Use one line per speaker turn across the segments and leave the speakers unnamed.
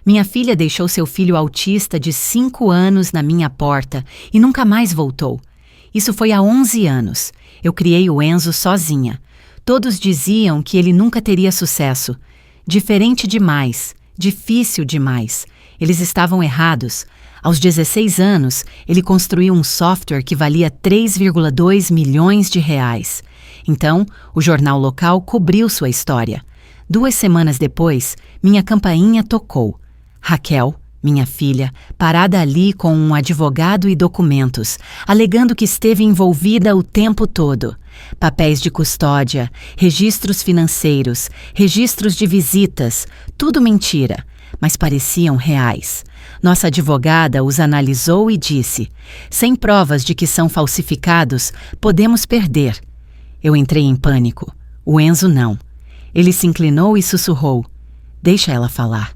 Minha filha deixou seu filho autista de 5 anos na minha porta e nunca mais voltou. Isso foi há 11 anos. Eu criei o Enzo sozinha. Todos diziam que ele nunca teria sucesso. Diferente demais, difícil demais. Eles estavam errados. Aos 16 anos, ele construiu um software que valia 3,2 milhões de reais. Então, o jornal local cobriu sua história. 2 semanas depois, minha campainha tocou. Raquel, minha filha, parada ali com um advogado e documentos, alegando que esteve envolvida o tempo todo. Papéis de custódia, registros financeiros, registros de visitas, tudo mentira, mas pareciam reais. Nossa advogada os analisou e disse: sem provas de que são falsificados, podemos perder. Eu entrei em pânico. O Enzo não. Ele se inclinou e sussurrou: deixa ela falar.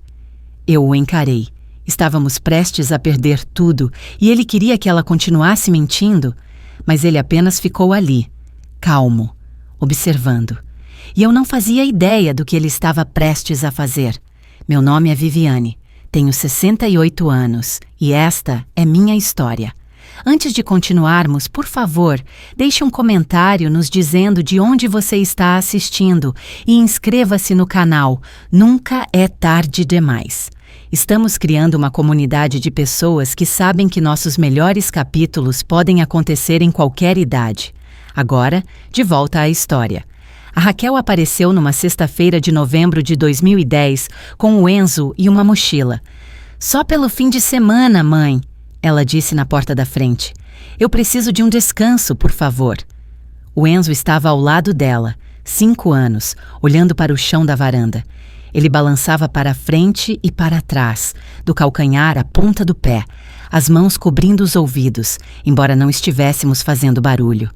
Eu o encarei. Estávamos prestes a perder tudo e ele queria que ela continuasse mentindo, mas ele apenas ficou ali, calmo, observando. E eu não fazia ideia do que ele estava prestes a fazer. Meu nome é Viviane, tenho 68 anos e esta é minha história. Antes de continuarmos, por favor, deixe um comentário nos dizendo de onde você está assistindo e inscreva-se no canal. Nunca é tarde demais. Estamos criando uma comunidade de pessoas que sabem que nossos melhores capítulos podem acontecer em qualquer idade. Agora, de volta à história. A Raquel apareceu numa sexta-feira de novembro de 2010 com o Enzo e uma mochila. Só pelo fim de semana, mãe, ela disse na porta da frente. Eu preciso de um descanso, por favor. O Enzo estava ao lado dela, 5 anos, olhando para o chão da varanda. Ele balançava para a frente e para trás, do calcanhar à ponta do pé, as mãos cobrindo os ouvidos, embora não estivéssemos fazendo barulho.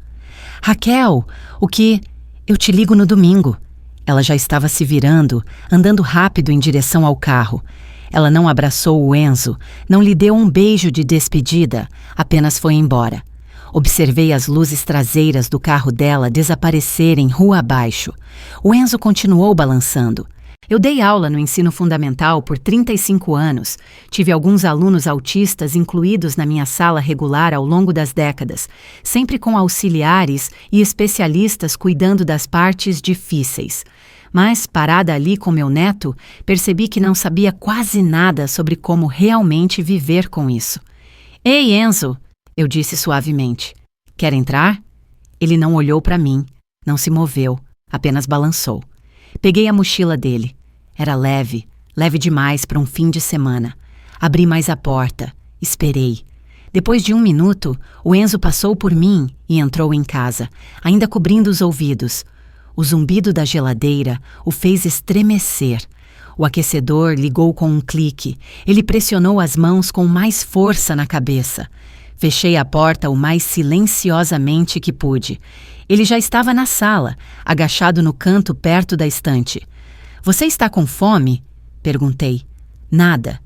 Raquel, o que... Eu te ligo no domingo. Ela já estava se virando, andando rápido em direção ao carro. Ela não abraçou o Enzo, não lhe deu um beijo de despedida, apenas foi embora. Observei as luzes traseiras do carro dela desaparecerem rua abaixo. O Enzo continuou balançando. Eu dei aula no ensino fundamental por 35 anos. Tive alguns alunos autistas incluídos na minha sala regular ao longo das décadas, sempre com auxiliares e especialistas cuidando das partes difíceis. Mas, parada ali com meu neto, percebi que não sabia quase nada sobre como realmente viver com isso. Ei, Enzo, eu disse suavemente. Quer entrar? Ele não olhou para mim, não se moveu, apenas balançou. Peguei a mochila dele. Era leve, leve demais para um fim de semana. Abri mais a porta, esperei. Depois de 1 minuto, o Enzo passou por mim e entrou em casa, ainda cobrindo os ouvidos. O zumbido da geladeira o fez estremecer. O aquecedor ligou com um clique. Ele pressionou as mãos com mais força na cabeça. Fechei a porta o mais silenciosamente que pude. Ele já estava na sala, agachado no canto perto da estante. Você está com fome? Perguntei. Nada.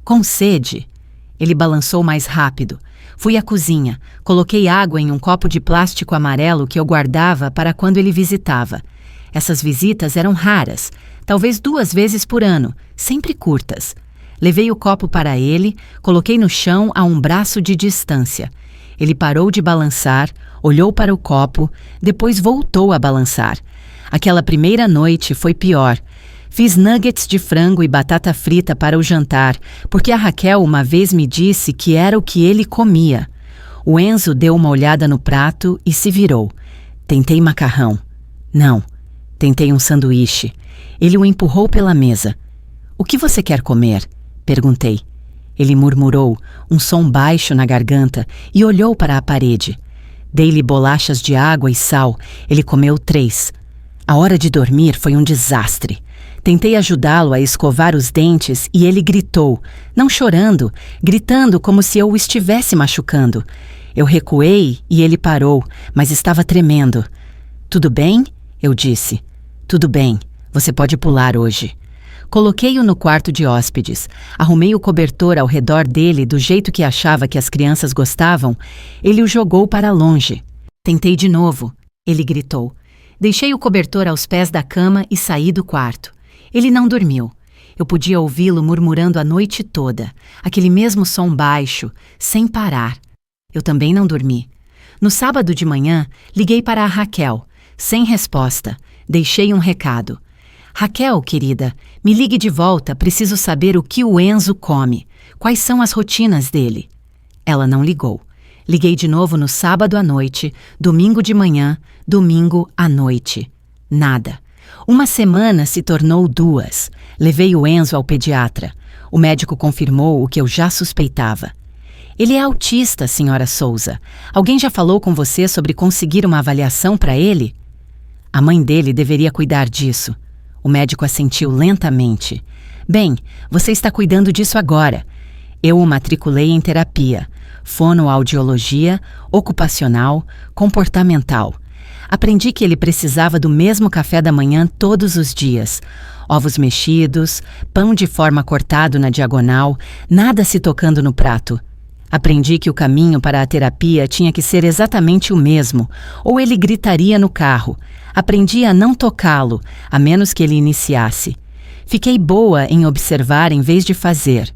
Com sede? Ele balançou mais rápido. Fui à cozinha, coloquei água em um copo de plástico amarelo que eu guardava para quando ele visitava. Essas visitas eram raras, talvez 2 vezes por ano, sempre curtas. Levei o copo para ele, coloquei no chão a um braço de distância. Ele parou de balançar, olhou para o copo, depois voltou a balançar. Aquela primeira noite foi pior. Fiz nuggets de frango e batata frita para o jantar, porque a Raquel uma vez me disse que era o que ele comia. O Enzo deu uma olhada no prato e se virou. Tentei macarrão. Não. Tentei um sanduíche. Ele o empurrou pela mesa. O que você quer comer? Perguntei. Ele murmurou, um som baixo na garganta, e olhou para a parede. Dei-lhe bolachas de água e sal. Ele comeu 3. A hora de dormir foi um desastre. Tentei ajudá-lo a escovar os dentes e ele gritou, não chorando, gritando como se eu o estivesse machucando. Eu recuei e ele parou, mas estava tremendo. Tudo bem? Eu disse. Tudo bem, você pode pular hoje. Coloquei-o no quarto de hóspedes, arrumei o cobertor ao redor dele do jeito que achava que as crianças gostavam. Ele o jogou para longe. Tentei de novo, ele gritou. Deixei o cobertor aos pés da cama e saí do quarto. Ele não dormiu. Eu podia ouvi-lo murmurando a noite toda, aquele mesmo som baixo, sem parar. Eu também não dormi. No sábado de manhã, liguei para a Raquel. Sem resposta, deixei um recado. Raquel, querida, me ligue de volta, preciso saber o que o Enzo come. Quais são as rotinas dele? Ela não ligou. Liguei de novo no sábado à noite, domingo de manhã, domingo à noite. Nada. Uma semana se tornou 2. Levei o Enzo ao pediatra. O médico confirmou o que eu já suspeitava. Ele é autista, senhora Souza. Alguém já falou com você sobre conseguir uma avaliação para ele? A mãe dele deveria cuidar disso. O médico assentiu lentamente. Bem, você está cuidando disso agora. Eu o matriculei em terapia, fonoaudiologia, ocupacional, comportamental. Aprendi que ele precisava do mesmo café da manhã todos os dias. Ovos mexidos, pão de forma cortado na diagonal, nada se tocando no prato. Aprendi que o caminho para a terapia tinha que ser exatamente o mesmo, ou ele gritaria no carro. Aprendi a não tocá-lo, a menos que ele iniciasse. Fiquei boa em observar em vez de fazer.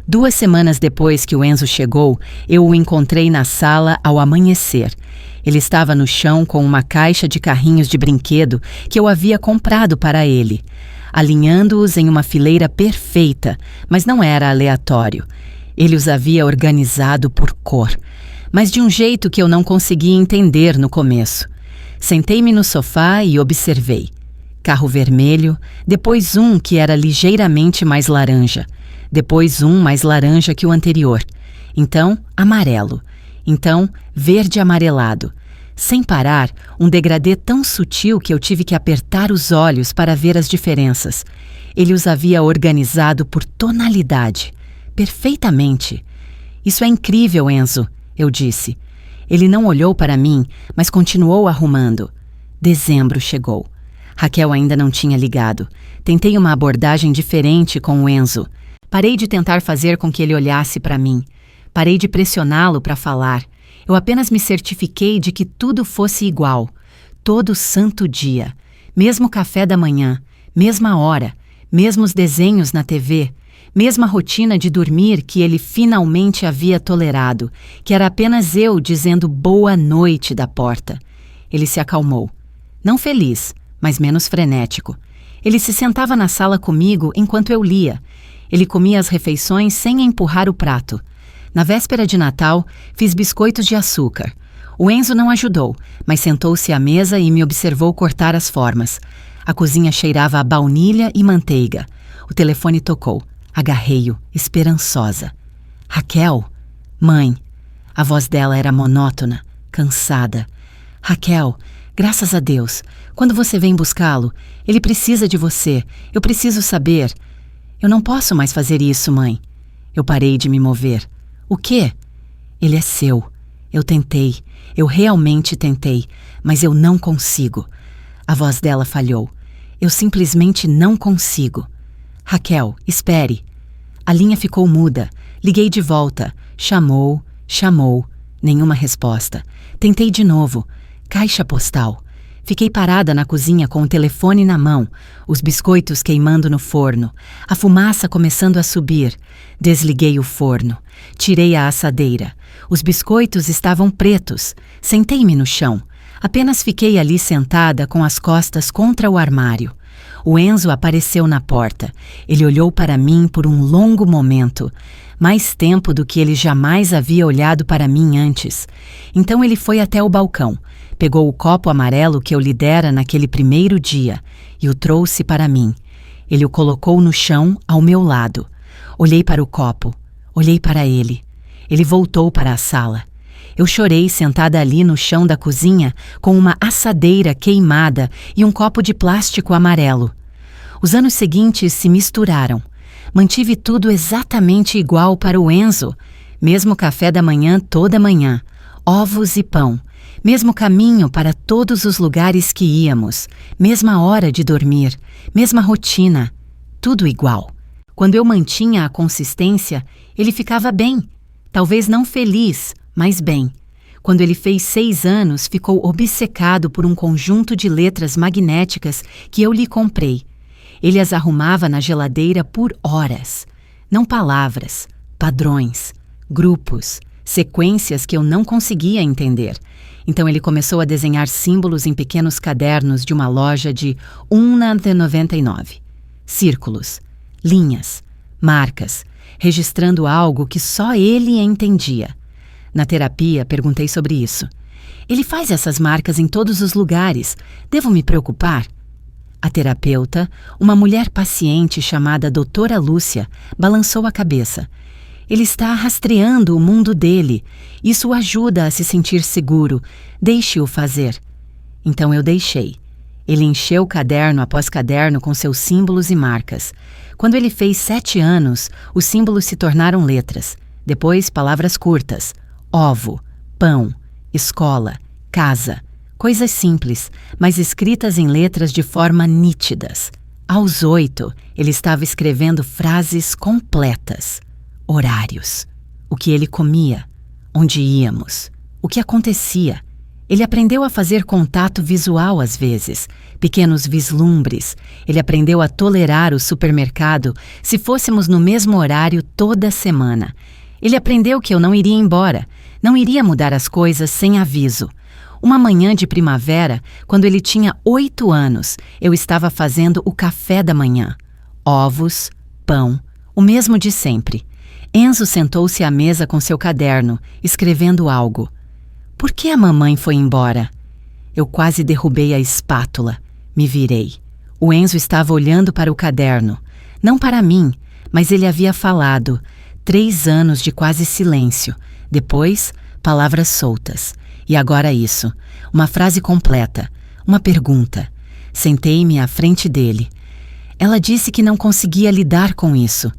2 semanas depois que o Enzo chegou, eu o encontrei na sala ao amanhecer. Ele estava no chão com uma caixa de carrinhos de brinquedo que eu havia comprado para ele, alinhando-os em uma fileira perfeita, mas não era aleatório. Ele os havia organizado por cor, mas de um jeito que eu não conseguia entender no começo. Sentei-me no sofá e observei. Carro vermelho, depois um que era ligeiramente mais laranja, depois um mais laranja que o anterior, então amarelo, então verde amarelado. Sem parar, um degradê tão sutil que eu tive que apertar os olhos para ver as diferenças. Ele os havia organizado por tonalidade, perfeitamente. Isso é incrível, Enzo, eu disse. Ele não olhou para mim, mas continuou arrumando. Dezembro chegou. Raquel ainda não tinha ligado. Tentei uma abordagem diferente com o Enzo. Parei de tentar fazer com que ele olhasse para mim. Parei de pressioná-lo para falar. Eu apenas me certifiquei de que tudo fosse igual. Todo santo dia. Mesmo café da manhã. Mesma hora. Mesmos desenhos na TV. Mesma rotina de dormir que ele finalmente havia tolerado, que era apenas eu dizendo boa noite da porta. Ele se acalmou. Não feliz, mas menos frenético. Ele se sentava na sala comigo enquanto eu lia. Ele comia as refeições sem empurrar o prato. Na véspera de Natal, fiz biscoitos de açúcar. O Enzo não ajudou, mas sentou-se à mesa e me observou cortar as formas. A cozinha cheirava a baunilha e manteiga. O telefone tocou. Agarrei-o, esperançosa. Raquel? Mãe. A voz dela era monótona, cansada. Raquel, graças a Deus. Quando você vem buscá-lo, ele precisa de você. Eu preciso saber. Eu não posso mais fazer isso, mãe. Eu parei de me mover. O quê? Ele é seu. Eu tentei. Eu realmente tentei. Mas eu não consigo. A voz dela falhou. Eu simplesmente não consigo. Raquel, espere. A linha ficou muda. Liguei de volta. Chamou. Nenhuma resposta. Tentei de novo. Caixa postal. Fiquei parada na cozinha com o telefone na mão, os biscoitos queimando no forno, a fumaça começando a subir. Desliguei o forno. Tirei a assadeira. Os biscoitos estavam pretos. Sentei-me no chão. Apenas fiquei ali sentada com as costas contra o armário. O Enzo apareceu na porta. Ele olhou para mim por um longo momento, mais tempo do que ele jamais havia olhado para mim antes. Então ele foi até o balcão, pegou o copo amarelo que eu lhe dera naquele primeiro dia e o trouxe para mim. Ele o colocou no chão ao meu lado. Olhei para o copo, olhei para ele. Ele voltou para a sala. Eu chorei sentada ali no chão da cozinha com uma assadeira queimada e um copo de plástico amarelo. Os anos seguintes se misturaram. Mantive tudo exatamente igual para o Enzo. Mesmo café da manhã toda manhã, ovos e pão. Mesmo caminho para todos os lugares que íamos. Mesma hora de dormir. Mesma rotina. Tudo igual. Quando eu mantinha a consistência, ele ficava bem. Talvez não feliz, mas bem. Quando ele fez 6 anos, ficou obcecado por um conjunto de letras magnéticas que eu lhe comprei. Ele as arrumava na geladeira por horas. Não palavras, padrões, grupos, sequências que eu não conseguia entender. Então ele começou a desenhar símbolos em pequenos cadernos de uma loja de R$1,99. Círculos, linhas, marcas, registrando algo que só ele entendia. Na terapia, perguntei sobre isso. Ele faz essas marcas em todos os lugares. Devo me preocupar? A terapeuta, uma mulher paciente chamada Doutora Lúcia, balançou a cabeça. Ele está rastreando o mundo dele. Isso o ajuda a se sentir seguro. Deixe-o fazer. Então eu deixei. Ele encheu caderno após caderno com seus símbolos e marcas. Quando ele fez 7 anos, os símbolos se tornaram letras. Depois, palavras curtas. Ovo, pão, escola, casa. Coisas simples, mas escritas em letras de forma nítidas. Aos 8, ele estava escrevendo frases completas. Horários. O que ele comia. Onde íamos. O que acontecia. Ele aprendeu a fazer contato visual às vezes, pequenos vislumbres. Ele aprendeu a tolerar o supermercado se fôssemos no mesmo horário toda semana. Ele aprendeu que eu não iria embora, não iria mudar as coisas sem aviso. Uma manhã de primavera, quando ele tinha 8 anos, eu estava fazendo o café da manhã. Ovos, pão, o mesmo de sempre. Enzo sentou-se à mesa com seu caderno, escrevendo algo. Por que a mamãe foi embora? Eu quase derrubei a espátula. Me virei. O Enzo estava olhando para o caderno. Não para mim, mas ele havia falado. 3 anos de quase silêncio. Depois, palavras soltas. E agora isso. Uma frase completa. Uma pergunta. Sentei-me à frente dele. Ela disse que não conseguia lidar com isso.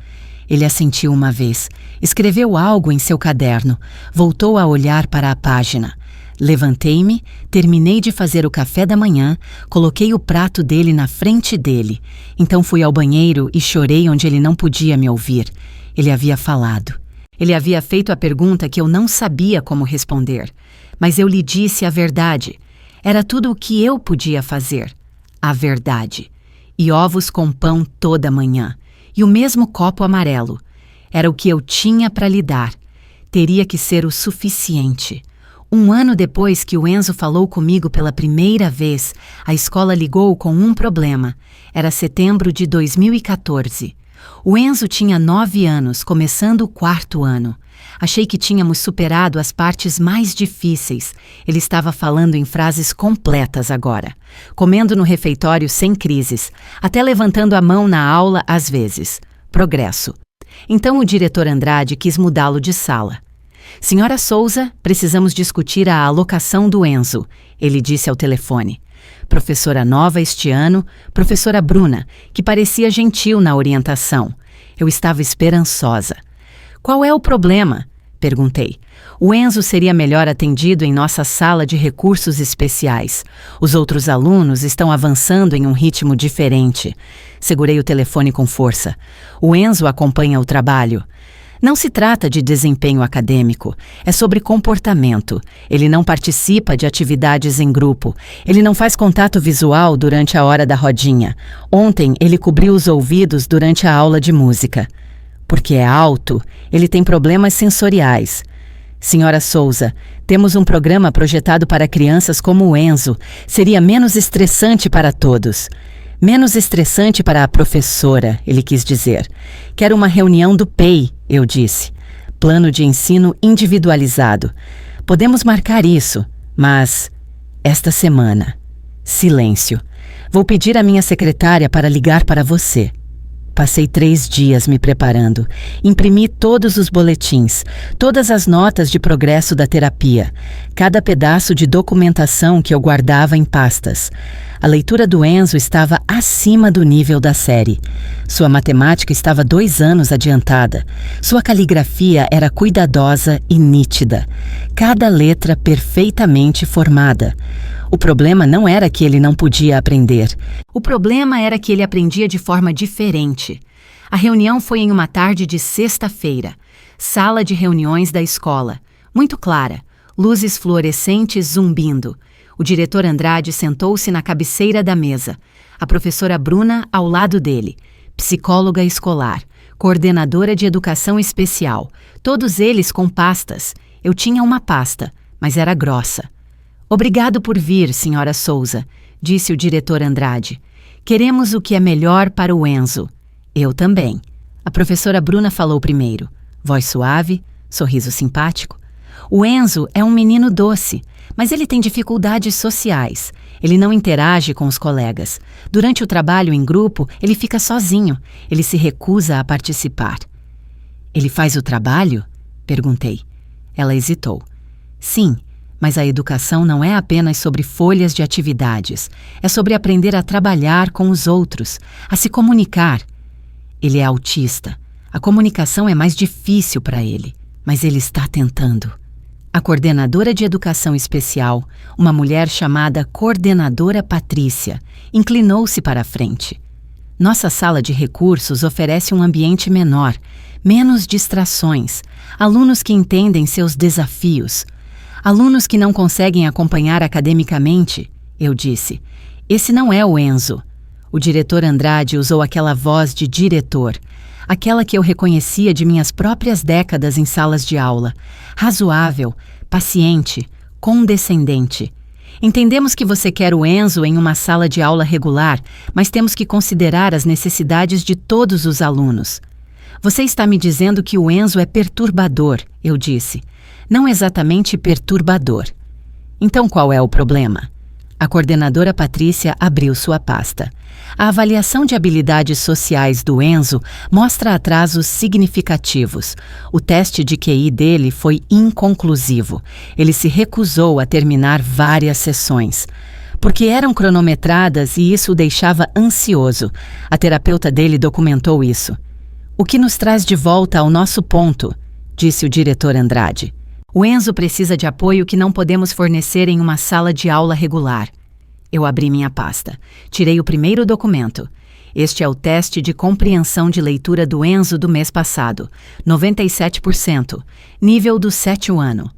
Ele assentiu uma vez. Escreveu algo em seu caderno. Voltou a olhar para a página. Levantei-me, terminei de fazer o café da manhã, coloquei o prato dele na frente dele. Então fui ao banheiro e chorei onde ele não podia me ouvir. Ele havia falado. Ele havia feito a pergunta que eu não sabia como responder. Mas eu lhe disse a verdade. Era tudo o que eu podia fazer. A verdade. E ovos com pão toda manhã. E o mesmo copo amarelo. Era o que eu tinha para lhe dar. Teria que ser o suficiente. 1 ano depois que o Enzo falou comigo pela primeira vez, a escola ligou com um problema. Era setembro de 2014. O Enzo tinha 9 anos, começando o 4º ano. Achei que tínhamos superado as partes mais difíceis. Ele estava falando em frases completas agora. Comendo no refeitório sem crises, até levantando a mão na aula às vezes. Progresso. Então o diretor Andrade quis mudá-lo de sala. Senhora Souza, precisamos discutir a alocação do Enzo, ele disse ao telefone. Professora nova este ano, professora Bruna, que parecia gentil na orientação. Eu estava esperançosa. Qual é o problema? Perguntei. O Enzo seria melhor atendido em nossa sala de recursos especiais. Os outros alunos estão avançando em um ritmo diferente. Segurei o telefone com força. O Enzo acompanha o trabalho. Não se trata de desempenho acadêmico, é sobre comportamento. Ele não participa de atividades em grupo. Ele não faz contato visual durante a hora da rodinha. Ontem ele cobriu os ouvidos durante a aula de música. Porque é alto, ele tem problemas sensoriais. Senhora Souza, temos um programa projetado para crianças como o Enzo. Seria menos estressante para todos. Menos estressante para a professora, ele quis dizer. Quero uma reunião do PEI, eu disse. Plano de ensino individualizado. Podemos marcar isso, mas esta semana. Silêncio. Vou pedir à minha secretária para ligar para você. Passei 3 dias me preparando. Imprimi todos os boletins, todas as notas de progresso da terapia, cada pedaço de documentação que eu guardava em pastas. A leitura do Enzo estava acima do nível da série. Sua matemática estava 2 anos adiantada. Sua caligrafia era cuidadosa e nítida. Cada letra perfeitamente formada. O problema não era que ele não podia aprender. O problema era que ele aprendia de forma diferente. A reunião foi em uma tarde de sexta-feira. Sala de reuniões da escola. Muito clara. Luzes fluorescentes zumbindo. O diretor Andrade sentou-se na cabeceira da mesa. A professora Bruna ao lado dele, psicóloga escolar, coordenadora de educação especial, todos eles com pastas. Eu tinha uma pasta, mas era grossa. Obrigado por vir, senhora Souza, disse o diretor Andrade. Queremos o que é melhor para o Enzo. Eu também. A professora Bruna falou primeiro. Voz suave, sorriso simpático. O Enzo é um menino doce, mas ele tem dificuldades sociais. Ele não interage com os colegas. Durante o trabalho em grupo, ele fica sozinho. Ele se recusa a participar. Ele faz o trabalho? Perguntei. Ela hesitou. Sim, mas a educação não é apenas sobre folhas de atividades. É sobre aprender a trabalhar com os outros, a se comunicar. Ele é autista. A comunicação é mais difícil para ele, mas ele está tentando. A coordenadora de educação especial, uma mulher chamada Coordenadora Patrícia, inclinou-se para a frente. Nossa sala de recursos oferece um ambiente menor, menos distrações, alunos que entendem seus desafios. Alunos que não conseguem acompanhar academicamente, eu disse. Esse não é o Enzo. O diretor Andrade usou aquela voz de diretor, aquela que eu reconhecia de minhas próprias décadas em salas de aula. Razoável, paciente, condescendente. Entendemos que você quer o Enzo em uma sala de aula regular, mas temos que considerar as necessidades de todos os alunos. Você está me dizendo que o Enzo é perturbador, eu disse. Não exatamente perturbador. Então qual é o problema? A coordenadora Patrícia abriu sua pasta. A avaliação de habilidades sociais do Enzo mostra atrasos significativos. O teste de QI dele foi inconclusivo. Ele se recusou a terminar várias sessões. Porque eram cronometradas e isso o deixava ansioso. A terapeuta dele documentou isso. O que nos traz de volta ao nosso ponto, disse o diretor Andrade. O Enzo precisa de apoio que não podemos fornecer em uma sala de aula regular. Eu abri minha pasta. Tirei o primeiro documento. Este é o teste de compreensão de leitura do Enzo do mês passado. 97%. Nível do 7º ano.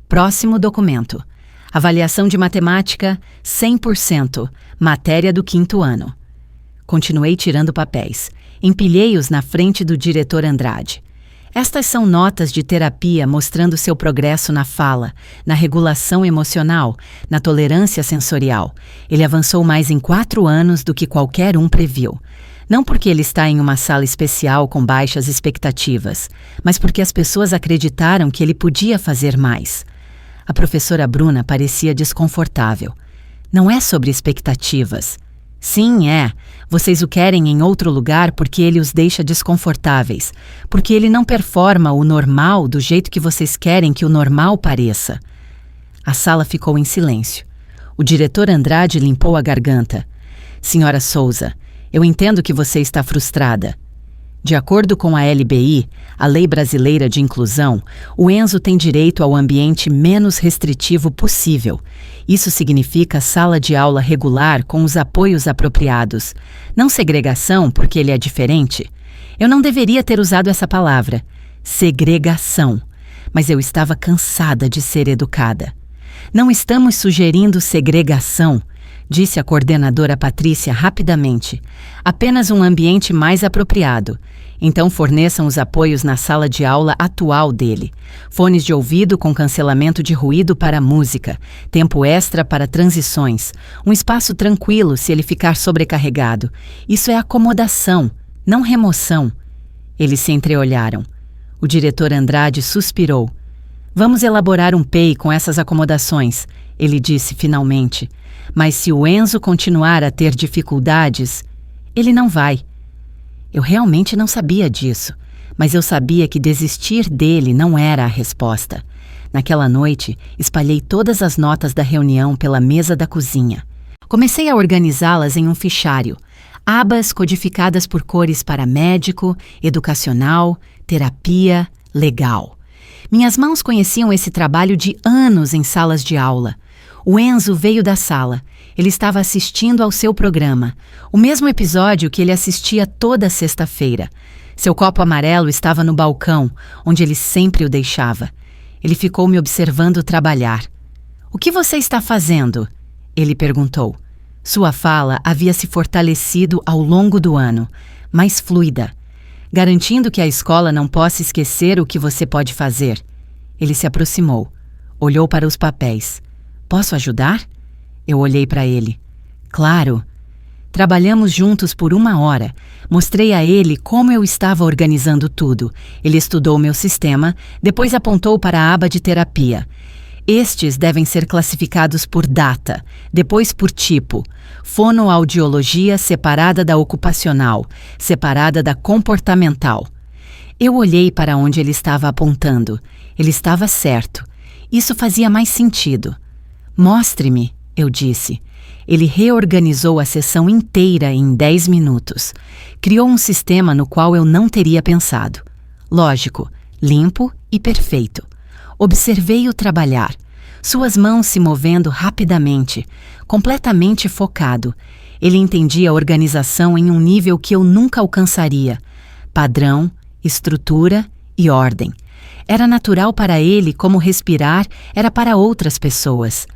Próximo documento. Avaliação de matemática, 100%. Matéria do 5º ano. Continuei tirando papéis. Empilhei-os na frente do diretor Andrade. Estas são notas de terapia mostrando seu progresso na fala, na regulação emocional, na tolerância sensorial. Ele avançou mais em 4 anos do que qualquer um previu. Não porque ele está em uma sala especial com baixas expectativas, mas porque as pessoas acreditaram que ele podia fazer mais. A professora Bruna parecia desconfortável. Não é sobre expectativas. Sim, é. Vocês o querem em outro lugar porque ele os deixa desconfortáveis, porque ele não performa o normal do jeito que vocês querem que o normal pareça. A sala ficou em silêncio. O diretor Andrade limpou a garganta. Senhora Souza, eu entendo que você está frustrada. De acordo com a LBI, a Lei Brasileira de Inclusão, o Enzo tem direito ao ambiente menos restritivo possível. Isso significa sala de aula regular com os apoios apropriados. Não segregação porque ele é diferente. Eu não deveria ter usado essa palavra, segregação, mas eu estava cansada de ser educada. Não estamos sugerindo segregação, disse a coordenadora Patrícia rapidamente. Apenas um ambiente mais apropriado. Então forneçam os apoios na sala de aula atual dele. Fones de ouvido com cancelamento de ruído para música, tempo extra para transições, um espaço tranquilo se ele ficar sobrecarregado. Isso é acomodação, não remoção. Eles se entreolharam. O diretor Andrade suspirou. Vamos elaborar um PEI com essas acomodações, ele disse finalmente. Mas se o Enzo continuar a ter dificuldades, ele não vai. Eu realmente não sabia disso, mas eu sabia que desistir dele não era a resposta. Naquela noite, espalhei todas as notas da reunião pela mesa da cozinha. Comecei a organizá-las em um fichário, abas codificadas por cores para médico, educacional, terapia, legal. Minhas mãos conheciam esse trabalho de anos em salas de aula. O Enzo veio da sala. Ele estava assistindo ao seu programa, o mesmo episódio que ele assistia toda sexta-feira. Seu copo amarelo estava no balcão, onde ele sempre o deixava. Ele ficou me observando trabalhar. "O que você está fazendo?" ele perguntou. Sua fala havia se fortalecido ao longo do ano, mais fluida, garantindo que a escola não possa esquecer o que você pode fazer. Ele se aproximou, olhou para os papéis. Posso ajudar? Eu olhei para ele. Claro. Trabalhamos juntos por 1 hora. Mostrei a ele como eu estava organizando tudo. Ele estudou meu sistema, depois apontou para a aba de terapia. Estes devem ser classificados por data, depois por tipo. Fonoaudiologia separada da ocupacional, separada da comportamental. Eu olhei para onde ele estava apontando. Ele estava certo. Isso fazia mais sentido. Mostre-me, eu disse. Ele reorganizou a sessão inteira em 10 minutos. Criou um sistema no qual eu não teria pensado. Lógico, limpo e perfeito. Observei-o trabalhar. Suas mãos se movendo rapidamente, completamente focado. Ele entendia a organização em um nível que eu nunca alcançaria. Padrão, estrutura e ordem. Era natural para ele como respirar era para outras pessoas.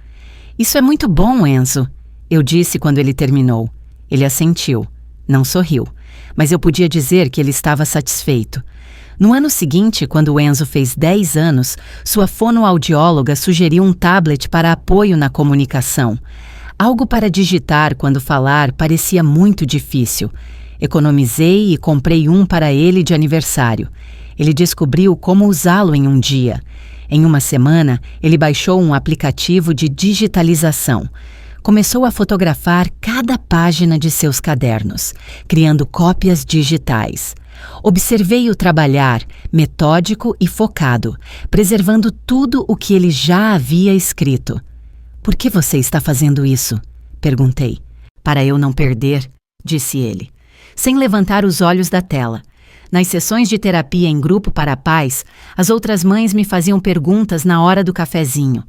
Isso é muito bom, Enzo, eu disse quando ele terminou. Ele assentiu. Não sorriu, mas eu podia dizer que ele estava satisfeito. No ano seguinte, quando Enzo fez 10 anos, sua fonoaudióloga sugeriu um tablet para apoio na comunicação. Algo para digitar quando falar parecia muito difícil. Economizei e comprei um para ele de aniversário. Ele descobriu como usá-lo em um dia. Em 1 semana, ele baixou um aplicativo de digitalização. Começou a fotografar cada página de seus cadernos, criando cópias digitais. Observei-o trabalhar, metódico e focado, preservando tudo o que ele já havia escrito. Por que você está fazendo isso? Perguntei. Para eu não perder, disse ele, sem levantar os olhos da tela. Nas sessões de terapia em grupo para pais, as outras mães me faziam perguntas na hora do cafezinho.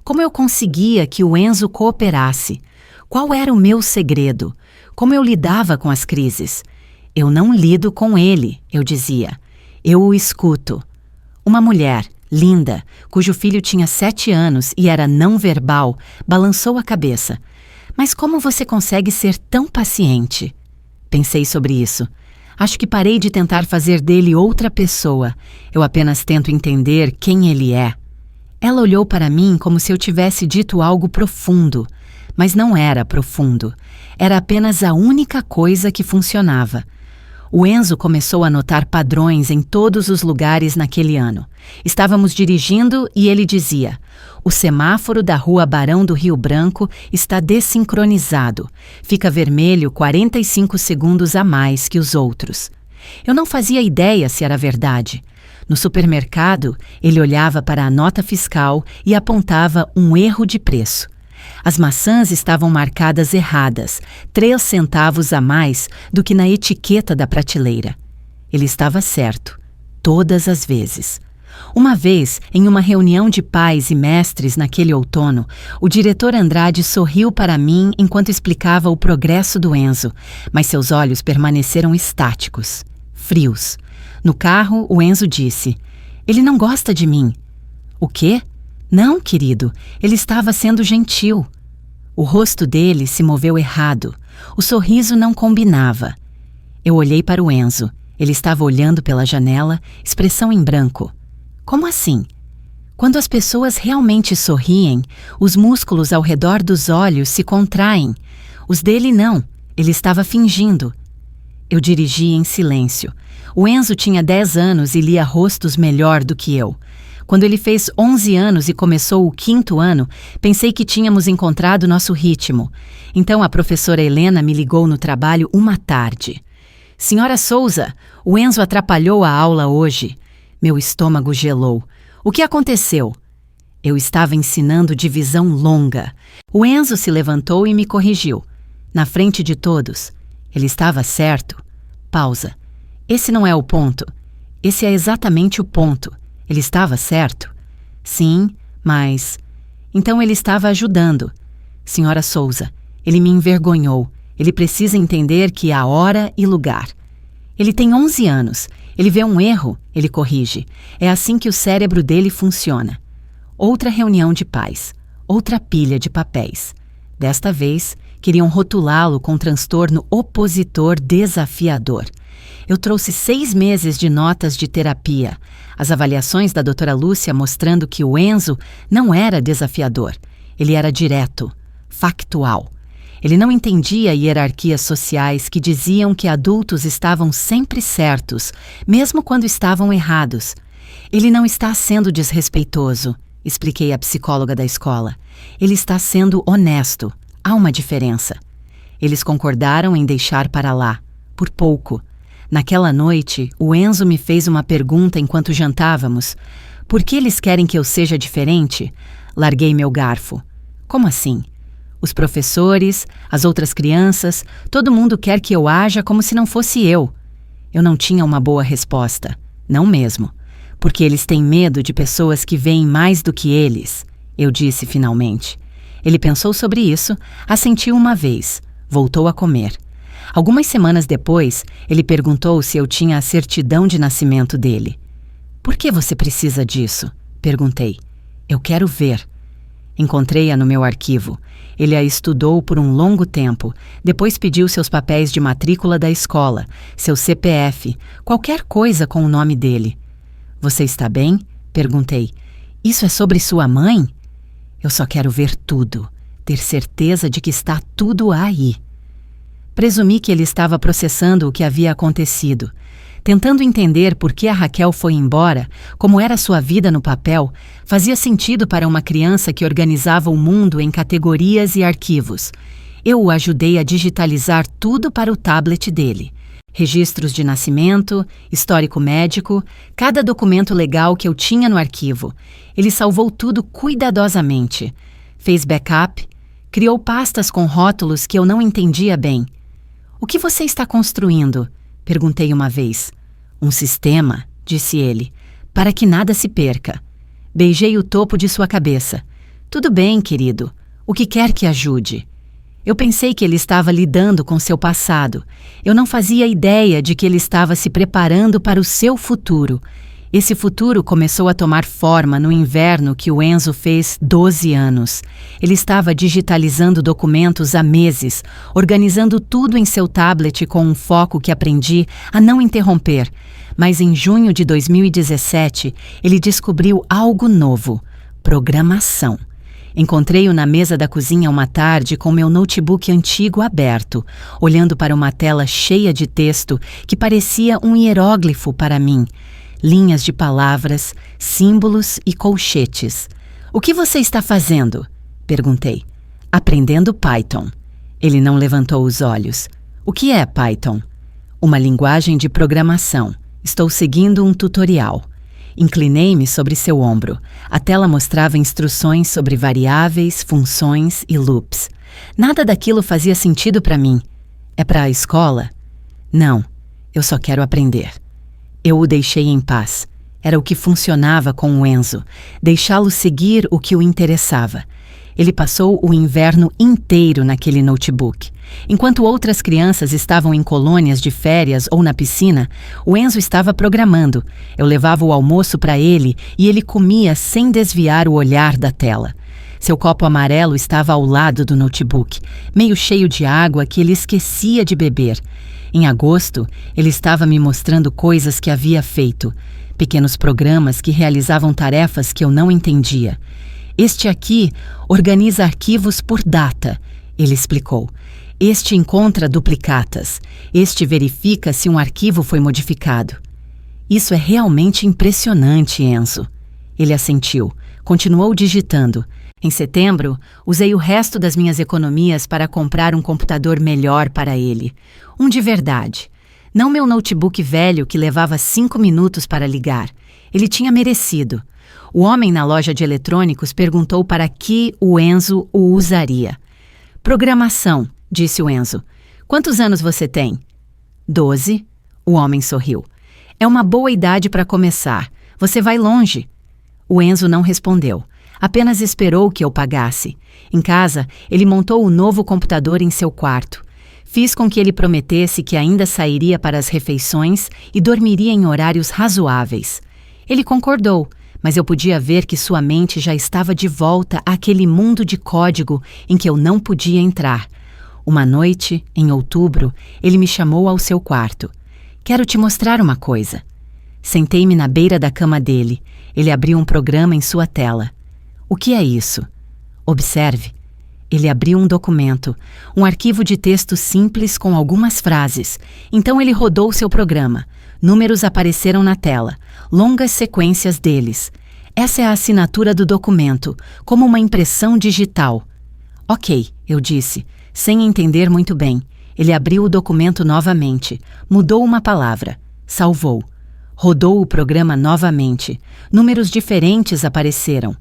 Como eu conseguia que o Enzo cooperasse? Qual era o meu segredo? Como eu lidava com as crises? Eu não lido com ele, eu dizia. Eu o escuto. Uma mulher, linda, cujo filho tinha 7 anos e era não verbal, balançou a cabeça. Mas como você consegue ser tão paciente? Pensei sobre isso. Acho que parei de tentar fazer dele outra pessoa. Eu apenas tento entender quem ele é. Ela olhou para mim como se eu tivesse dito algo profundo. Mas não era profundo. Era apenas a única coisa que funcionava. O Enzo começou a notar padrões em todos os lugares naquele ano. Estávamos dirigindo e ele dizia: o semáforo da rua Barão do Rio Branco está desincronizado. Fica vermelho 45 segundos a mais que os outros. Eu não fazia ideia se era verdade. No supermercado, ele olhava para a nota fiscal e apontava um erro de preço. As maçãs estavam marcadas erradas, 3 centavos a mais do que na etiqueta da prateleira. Ele estava certo, todas as vezes. Uma vez, em uma reunião de pais e mestres naquele outono, o diretor Andrade sorriu para mim enquanto explicava o progresso do Enzo, mas seus olhos permaneceram estáticos, frios. No carro, o Enzo disse: "Ele não gosta de mim." "O quê?" "Não, querido, ele estava sendo gentil." O rosto dele se moveu errado. O sorriso não combinava. Eu olhei para o Enzo. Ele estava olhando pela janela, expressão em branco. Como assim? Quando as pessoas realmente sorriem, os músculos ao redor dos olhos se contraem. Os dele não. Ele estava fingindo. Eu dirigi em silêncio. O Enzo tinha 10 anos e lia rostos melhor do que eu. Quando ele fez 11 anos e começou o 5º ano, pensei que tínhamos encontrado nosso ritmo. Então a professora Helena me ligou no trabalho uma tarde. "Senhora Souza, o Enzo atrapalhou a aula hoje." Meu estômago gelou. "O que aconteceu?" Eu estava ensinando divisão longa. O Enzo se levantou e me corrigiu. Na frente de todos. Ele estava certo. Pausa. Esse não é o ponto. Esse é exatamente o ponto. Ele estava certo? Sim, mas... Então ele estava ajudando. Senhora Souza, ele me envergonhou. Ele precisa entender que há hora e lugar. Ele tem 11 anos. Ele vê um erro, ele corrige. É assim que o cérebro dele funciona. Outra reunião de pais. Outra pilha de papéis. Desta vez, Queriam rotulá-lo com transtorno opositor desafiador. Eu trouxe 6 meses de notas de terapia. As avaliações da doutora Lúcia mostrando que o Enzo não era desafiador. Ele era direto, factual. Ele não entendia hierarquias sociais que diziam que adultos estavam sempre certos, mesmo quando estavam errados. Ele não está sendo desrespeitoso, expliquei à psicóloga da escola. Ele está sendo honesto. Há uma diferença. Eles concordaram em deixar para lá, por pouco. Naquela noite, o Enzo me fez uma pergunta enquanto jantávamos. Por que eles querem que eu seja diferente? Larguei meu garfo. Como assim? Os professores, as outras crianças, todo mundo quer que eu haja como se não fosse eu. Eu não tinha uma boa resposta. Não mesmo. Porque eles têm medo de pessoas que veem mais do que eles, eu disse finalmente. Ele pensou sobre isso, assentiu uma vez, voltou a comer. Algumas semanas depois, ele perguntou se eu tinha a certidão de nascimento dele. Por que você precisa disso? Perguntei. Eu quero ver. Encontrei-a no meu arquivo. Ele a estudou por um longo tempo, depois pediu seus papéis de matrícula da escola, seu CPF, qualquer coisa com o nome dele. Você está bem? Perguntei. Isso é sobre sua mãe? Eu só quero ver tudo, ter certeza de que está tudo aí. Presumi que ele estava processando o que havia acontecido. Tentando entender por que a Raquel foi embora, como era sua vida no papel, fazia sentido para uma criança que organizava o mundo em categorias e arquivos. Eu o ajudei a digitalizar tudo para o tablet dele. Registros de nascimento, histórico médico, cada documento legal que eu tinha no arquivo. Ele salvou tudo cuidadosamente. Fez backup, criou pastas com rótulos que eu não entendia bem. O que você está construindo? Perguntei uma vez. Um sistema, disse ele, para que nada se perca. Beijei o topo de sua cabeça. Tudo bem, querido. O que quer que ajude? Eu pensei que ele estava lidando com seu passado. Eu não fazia ideia de que ele estava se preparando para o seu futuro. Esse futuro começou a tomar forma no inverno que o Enzo fez 12 anos. Ele estava digitalizando documentos há meses, organizando tudo em seu tablet com um foco que aprendi a não interromper. Mas em junho de 2017, ele descobriu algo novo: programação. Encontrei-o na mesa da cozinha uma tarde com meu notebook antigo aberto, olhando para uma tela cheia de texto que parecia um hieróglifo para mim. Linhas de palavras, símbolos e colchetes. O que você está fazendo? Perguntei. Aprendendo Python. Ele não levantou os olhos. O que é Python? Uma linguagem de programação. Estou seguindo um tutorial. Inclinei-me sobre seu ombro. A tela mostrava instruções sobre variáveis, funções e loops. Nada daquilo fazia sentido para mim. É para a escola? Não, eu só quero aprender. Eu o deixei em paz. Era o que funcionava com o Enzo, deixá-lo seguir o que o interessava. Ele passou o inverno inteiro naquele notebook. Enquanto outras crianças estavam em colônias de férias ou na piscina, o Enzo estava programando. Eu levava o almoço para ele e ele comia sem desviar o olhar da tela. Seu copo amarelo estava ao lado do notebook, meio cheio de água que ele esquecia de beber. Em agosto, ele estava me mostrando coisas que havia feito, pequenos programas que realizavam tarefas que eu não entendia. Este aqui organiza arquivos por data, ele explicou. Este encontra duplicatas. Este verifica se um arquivo foi modificado. Isso é realmente impressionante, Enzo. Ele assentiu. Continuou digitando. Em setembro, usei o resto das minhas economias para comprar um computador melhor para ele. Um de verdade. Não meu notebook velho que levava 5 minutos para ligar. Ele tinha merecido. O homem na loja de eletrônicos perguntou para que o Enzo o usaria. Programação, disse o Enzo. Quantos anos você tem? 12. O homem sorriu. É uma boa idade para começar. Você vai longe. O Enzo não respondeu. Apenas esperou que eu pagasse. Em casa, ele montou o novo computador em seu quarto. Fiz com que ele prometesse que ainda sairia para as refeições e dormiria em horários razoáveis. Ele concordou, mas eu podia ver que sua mente já estava de volta àquele mundo de código em que eu não podia entrar. Uma noite, em outubro, ele me chamou ao seu quarto. Quero te mostrar uma coisa. Sentei-me na beira da cama dele. Ele abriu um programa em sua tela. O que é isso? Observe. Ele abriu um documento, um arquivo de texto simples com algumas frases. Então ele rodou seu programa. Números apareceram na tela, longas sequências deles. Essa é a assinatura do documento, como uma impressão digital. Ok, eu disse, sem entender muito bem. Ele abriu o documento novamente, mudou uma palavra, salvou. Rodou o programa novamente. Números diferentes apareceram.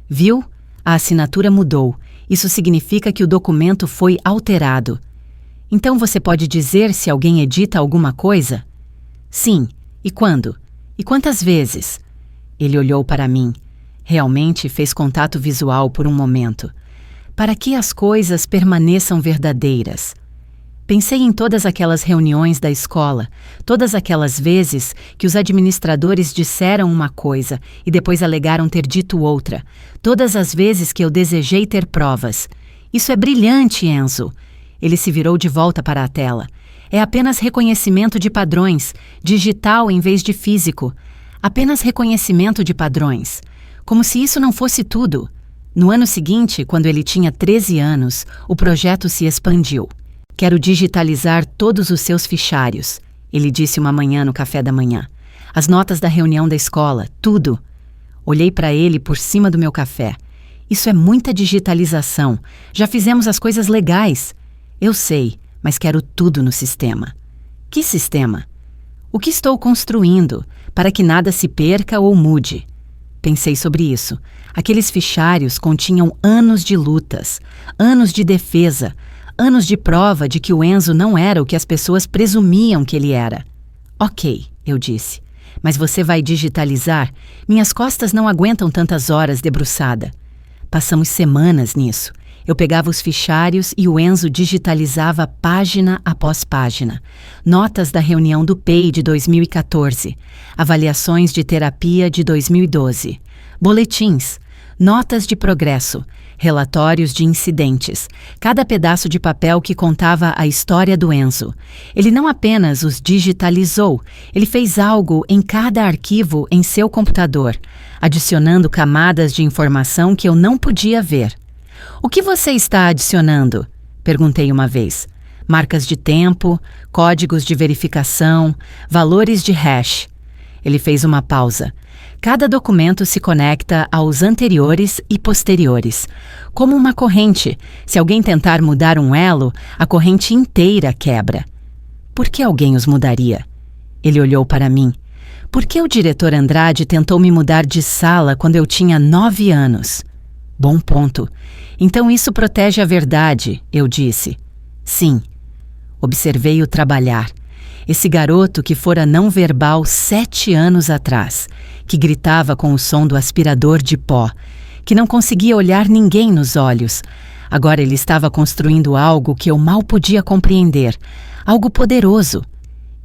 Viu? A assinatura mudou. Isso significa que o documento foi alterado. Então você pode dizer se alguém edita alguma coisa? Sim. E quando? E quantas vezes? Ele olhou para mim. Realmente fez contato visual por um momento. Para que as coisas permaneçam verdadeiras? Pensei em todas aquelas reuniões da escola, todas aquelas vezes que os administradores disseram uma coisa e depois alegaram ter dito outra, todas as vezes que eu desejei ter provas. Isso é brilhante, Enzo. Ele se virou de volta para a tela. É apenas reconhecimento de padrões, digital em vez de físico. Apenas reconhecimento de padrões. Como se isso não fosse tudo. No ano seguinte, quando ele tinha 13 anos, o projeto se expandiu. Quero digitalizar todos os seus fichários, ele disse uma manhã no café da manhã. As notas da reunião da escola, tudo. Olhei para ele por cima do meu café. Isso é muita digitalização. Já fizemos as coisas legais. Eu sei, mas quero tudo no sistema. Que sistema? O que estou construindo, para que nada se perca ou mude? Pensei sobre isso. Aqueles fichários continham anos de lutas, anos de defesa, anos de prova de que o Enzo não era o que as pessoas presumiam que ele era. Ok, eu disse. Mas você vai digitalizar? Minhas costas não aguentam tantas horas debruçada. Passamos semanas nisso. Eu pegava os fichários e o Enzo digitalizava página após página. Notas da reunião do PEI de 2014. Avaliações de terapia de 2012. Boletins. Notas de progresso. Relatórios de incidentes, cada pedaço de papel que contava a história do Enzo. Ele não apenas os digitalizou, ele fez algo em cada arquivo em seu computador, adicionando camadas de informação que eu não podia ver. O que você está adicionando? Perguntei uma vez. Marcas de tempo, códigos de verificação, valores de hash. Ele fez uma pausa. Cada documento se conecta aos anteriores e posteriores. Como uma corrente, se alguém tentar mudar um elo, a corrente inteira quebra. Por que alguém os mudaria? Ele olhou para mim. Por que o diretor Andrade tentou me mudar de sala quando eu tinha 9 anos? Bom ponto. Então isso protege a verdade, eu disse. Sim. Observei-o trabalhar. Esse garoto que fora não verbal 7 anos atrás, que gritava com o som do aspirador de pó, que não conseguia olhar ninguém nos olhos. Agora ele estava construindo algo que eu mal podia compreender, algo poderoso.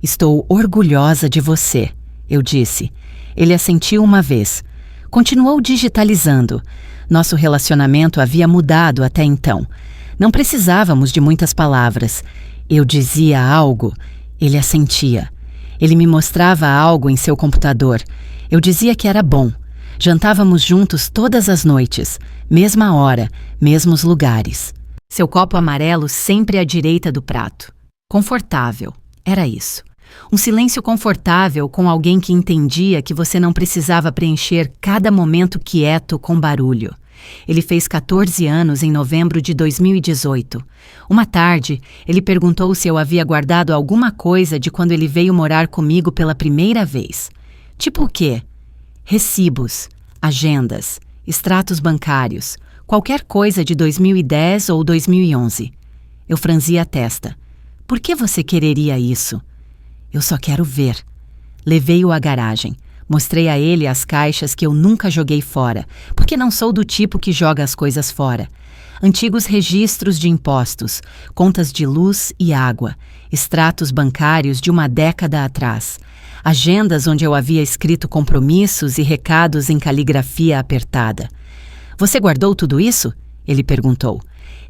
Estou orgulhosa de você, eu disse. Ele assentiu uma vez. Continuou digitalizando. Nosso relacionamento havia mudado até então. Não precisávamos de muitas palavras. Eu dizia algo. Ele assentia. Ele me mostrava algo em seu computador. Eu dizia que era bom. Jantávamos juntos todas as noites, mesma hora, mesmos lugares. Seu copo amarelo sempre à direita do prato. Confortável. Era isso. Um silêncio confortável com alguém que entendia que você não precisava preencher cada momento quieto com barulho. Ele fez 14 anos em novembro de 2018. Uma tarde, ele perguntou se eu havia guardado alguma coisa de quando ele veio morar comigo pela primeira vez. Tipo o quê? Recibos, agendas, extratos bancários, qualquer coisa de 2010 ou 2011. Eu franzi a testa. Por que você quereria isso? Eu só quero ver. Levei-o à garagem. Mostrei a ele as caixas que eu nunca joguei fora, porque não sou do tipo que joga as coisas fora. Antigos registros de impostos, contas de luz e água, extratos bancários de uma década atrás, agendas onde eu havia escrito compromissos e recados em caligrafia apertada. Você guardou tudo isso? Ele perguntou.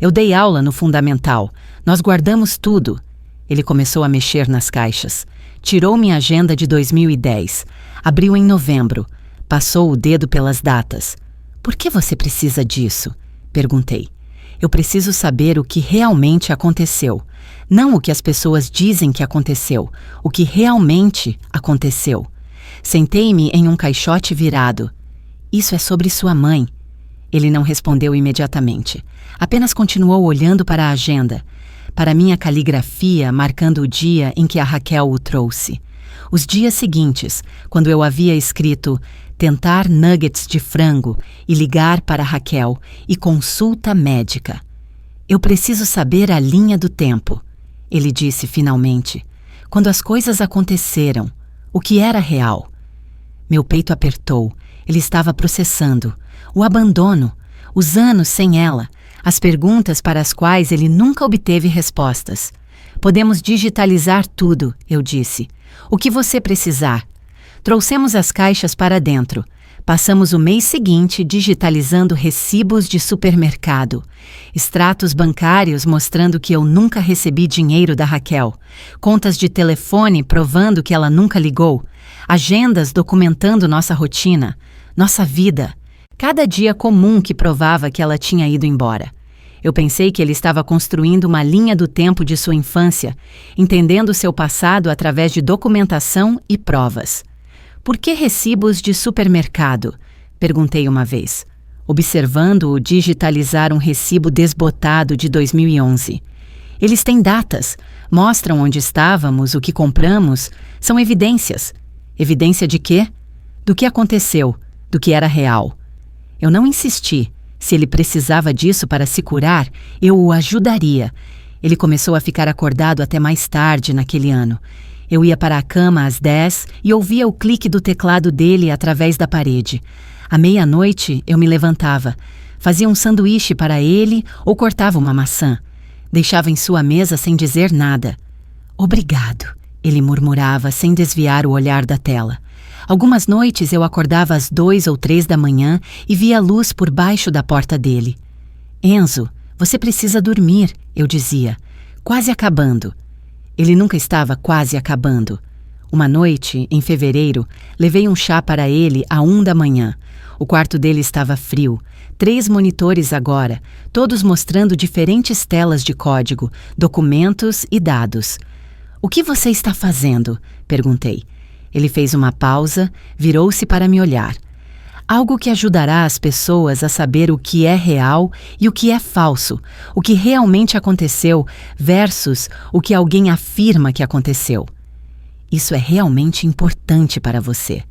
Eu dei aula no fundamental. Nós guardamos tudo. Ele começou a mexer nas caixas. Tirou minha agenda de 2010. Abriu em novembro. Passou o dedo pelas datas. Por que você precisa disso? Perguntei. Eu preciso saber o que realmente aconteceu. Não o que as pessoas dizem que aconteceu. O que realmente aconteceu. Sentei-me em um caixote virado. Isso é sobre sua mãe. Ele não respondeu imediatamente. Apenas continuou olhando para a agenda. Para minha caligrafia, marcando o dia em que a Raquel o trouxe. Os dias seguintes, quando eu havia escrito tentar nuggets de frango e ligar para Raquel e consulta médica. Eu preciso saber a linha do tempo, ele disse finalmente. Quando as coisas aconteceram, o que era real? Meu peito apertou. Ele estava processando. O abandono, os anos sem ela, as perguntas para as quais ele nunca obteve respostas. Podemos digitalizar tudo, eu disse. O que você precisar. Trouxemos as caixas para dentro. Passamos o mês seguinte digitalizando recibos de supermercado, extratos bancários mostrando que eu nunca recebi dinheiro da Raquel, contas de telefone provando que ela nunca ligou, agendas documentando nossa rotina, nossa vida, cada dia comum que provava que ela tinha ido embora. Eu pensei que ele estava construindo uma linha do tempo de sua infância, entendendo seu passado através de documentação e provas. Por que recibos de supermercado? Perguntei uma vez, observando-o digitalizar um recibo desbotado de 2011. Eles têm datas, mostram onde estávamos, o que compramos, são evidências. Evidência de quê? Do que aconteceu, do que era real. Eu não insisti. Se ele precisava disso para se curar, eu o ajudaria. Ele começou a ficar acordado até mais tarde naquele ano. Eu ia para a cama às 10 e ouvia o clique do teclado dele através da parede. À meia-noite, eu me levantava, fazia um sanduíche para ele ou cortava uma maçã. Deixava em sua mesa sem dizer nada. Obrigado, ele murmurava sem desviar o olhar da tela. Algumas noites eu acordava às 2 ou 3 da manhã e via a luz por baixo da porta dele. Enzo, você precisa dormir, eu dizia, quase acabando. Ele nunca estava quase acabando. Uma noite, em fevereiro, levei um chá para ele à 1 da manhã. O quarto dele estava frio. 3 monitores agora, todos mostrando diferentes telas de código, documentos e dados. O que você está fazendo? Perguntei. Ele fez uma pausa, virou-se para me olhar. Algo que ajudará as pessoas a saber o que é real e o que é falso, o que realmente aconteceu versus o que alguém afirma que aconteceu. Isso é realmente importante para você.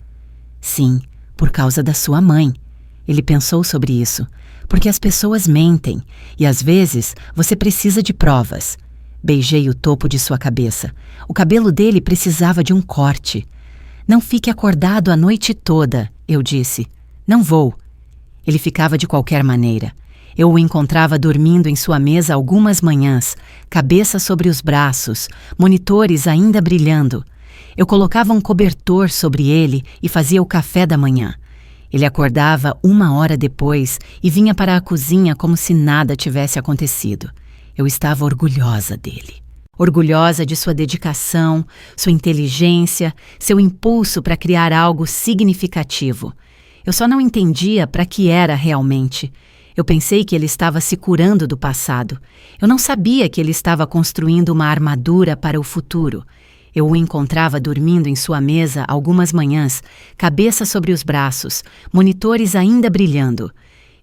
Sim, por causa da sua mãe. Ele pensou sobre isso, porque as pessoas mentem e às vezes você precisa de provas. Beijei o topo de sua cabeça. O cabelo dele precisava de um corte. Não fique acordado a noite toda, eu disse. Não vou. Ele ficava de qualquer maneira. Eu o encontrava dormindo em sua mesa algumas manhãs, cabeça sobre os braços, monitores ainda brilhando. Eu colocava um cobertor sobre ele e fazia o café da manhã. Ele acordava 1 hora depois e vinha para a cozinha como se nada tivesse acontecido. Eu estava orgulhosa dele. Orgulhosa de sua dedicação, sua inteligência, seu impulso para criar algo significativo. Eu só não entendia para que era realmente. Eu pensei que ele estava se curando do passado. Eu não sabia que ele estava construindo uma armadura para o futuro. Eu o encontrava dormindo em sua mesa algumas manhãs, cabeça sobre os braços, monitores ainda brilhando.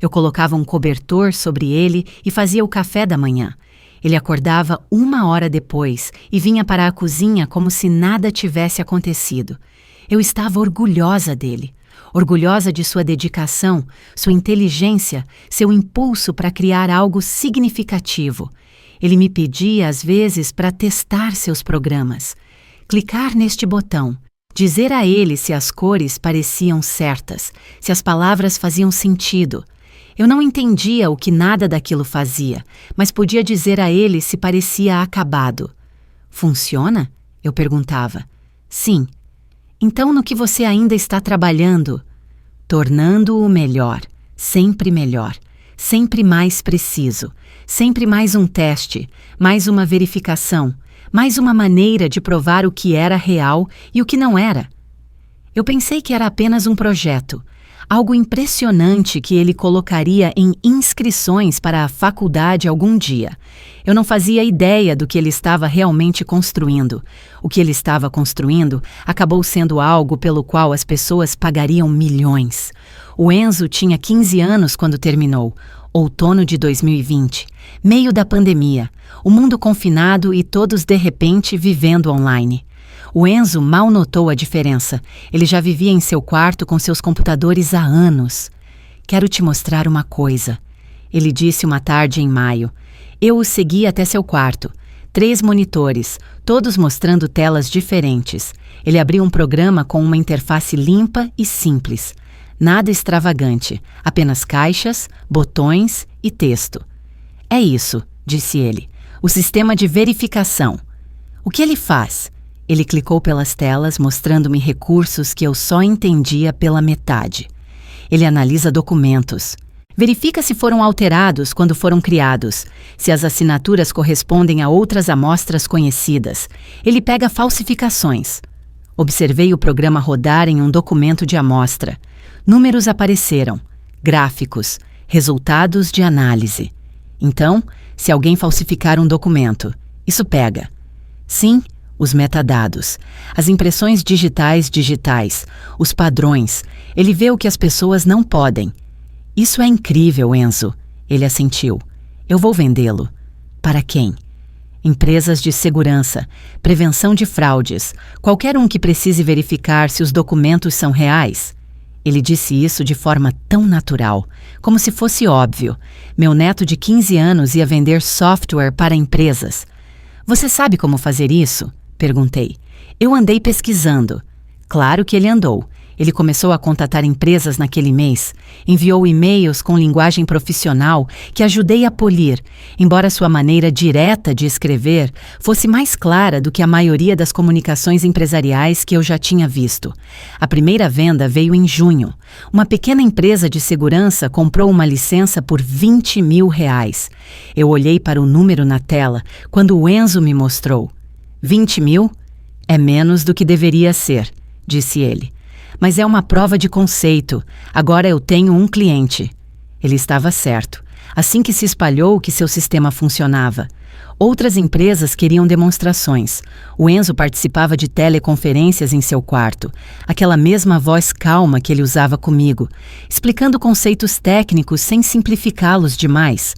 Eu colocava um cobertor sobre ele e fazia o café da manhã. Ele acordava 1 hora depois e vinha para a cozinha como se nada tivesse acontecido. Eu estava orgulhosa dele, orgulhosa de sua dedicação, sua inteligência, seu impulso para criar algo significativo. Ele me pedia às vezes para testar seus programas, clicar neste botão, dizer a ele se as cores pareciam certas, se as palavras faziam sentido. Eu não entendia o que nada daquilo fazia, mas podia dizer a ele se parecia acabado. Funciona? Eu perguntava. Sim. Então no que você ainda está trabalhando? Tornando-o melhor, sempre melhor. sempre mais preciso, sempre mais um teste, mais uma verificação, mais uma maneira de provar o que era real e o que não era. Eu pensei que era apenas um projeto, algo impressionante que ele colocaria em inscrições para a faculdade algum dia. Eu não fazia ideia do que ele estava realmente construindo. O que ele estava construindo acabou sendo algo pelo qual as pessoas pagariam milhões. O Enzo tinha 15 anos quando terminou, outono de 2020, meio da pandemia, o mundo confinado e todos de repente vivendo online. O Enzo mal notou a diferença. Ele já vivia em seu quarto com seus computadores há anos. Quero te mostrar uma coisa, ele disse uma tarde em maio. Eu o segui até seu quarto. 3 monitores, todos mostrando telas diferentes. Ele abriu um programa com uma interface limpa e simples. Nada extravagante, apenas caixas, botões e texto. É isso, disse ele, o sistema de verificação. O que ele faz? Ele clicou pelas telas, mostrando-me recursos que eu só entendia pela metade. Ele analisa documentos. Verifica se foram alterados quando foram criados, se as assinaturas correspondem a outras amostras conhecidas. Ele pega falsificações. Observei o programa rodar em um documento de amostra. Números apareceram, gráficos, resultados de análise. Então, se alguém falsificar um documento, isso pega. Sim, os metadados, as impressões digitais, os padrões. Ele vê o que as pessoas não podem. Isso é incrível, Enzo. Ele assentiu. Eu vou vendê-lo. Para quem? Empresas de segurança, prevenção de fraudes, qualquer um que precise verificar se os documentos são reais. Ele disse isso de forma tão natural, como se fosse óbvio. Meu neto de 15 anos ia vender software para empresas. Você sabe como fazer isso? Perguntei. Eu andei pesquisando. Claro que ele andou. Ele começou a contatar empresas naquele mês, enviou e-mails com linguagem profissional que ajudei a polir, embora sua maneira direta de escrever fosse mais clara do que a maioria das comunicações empresariais que eu já tinha visto. A primeira venda veio em junho. Uma pequena empresa de segurança comprou uma licença por R$20 mil. Eu olhei para o número na tela quando o Enzo me mostrou. 20 mil? É menos do que deveria ser, disse ele. Mas é uma prova de conceito. Agora eu tenho um cliente. Ele estava certo. Assim que se espalhou que seu sistema funcionava. Outras empresas queriam demonstrações. O Enzo participava de teleconferências em seu quarto. Aquela mesma voz calma que ele usava comigo, explicando conceitos técnicos sem simplificá-los demais.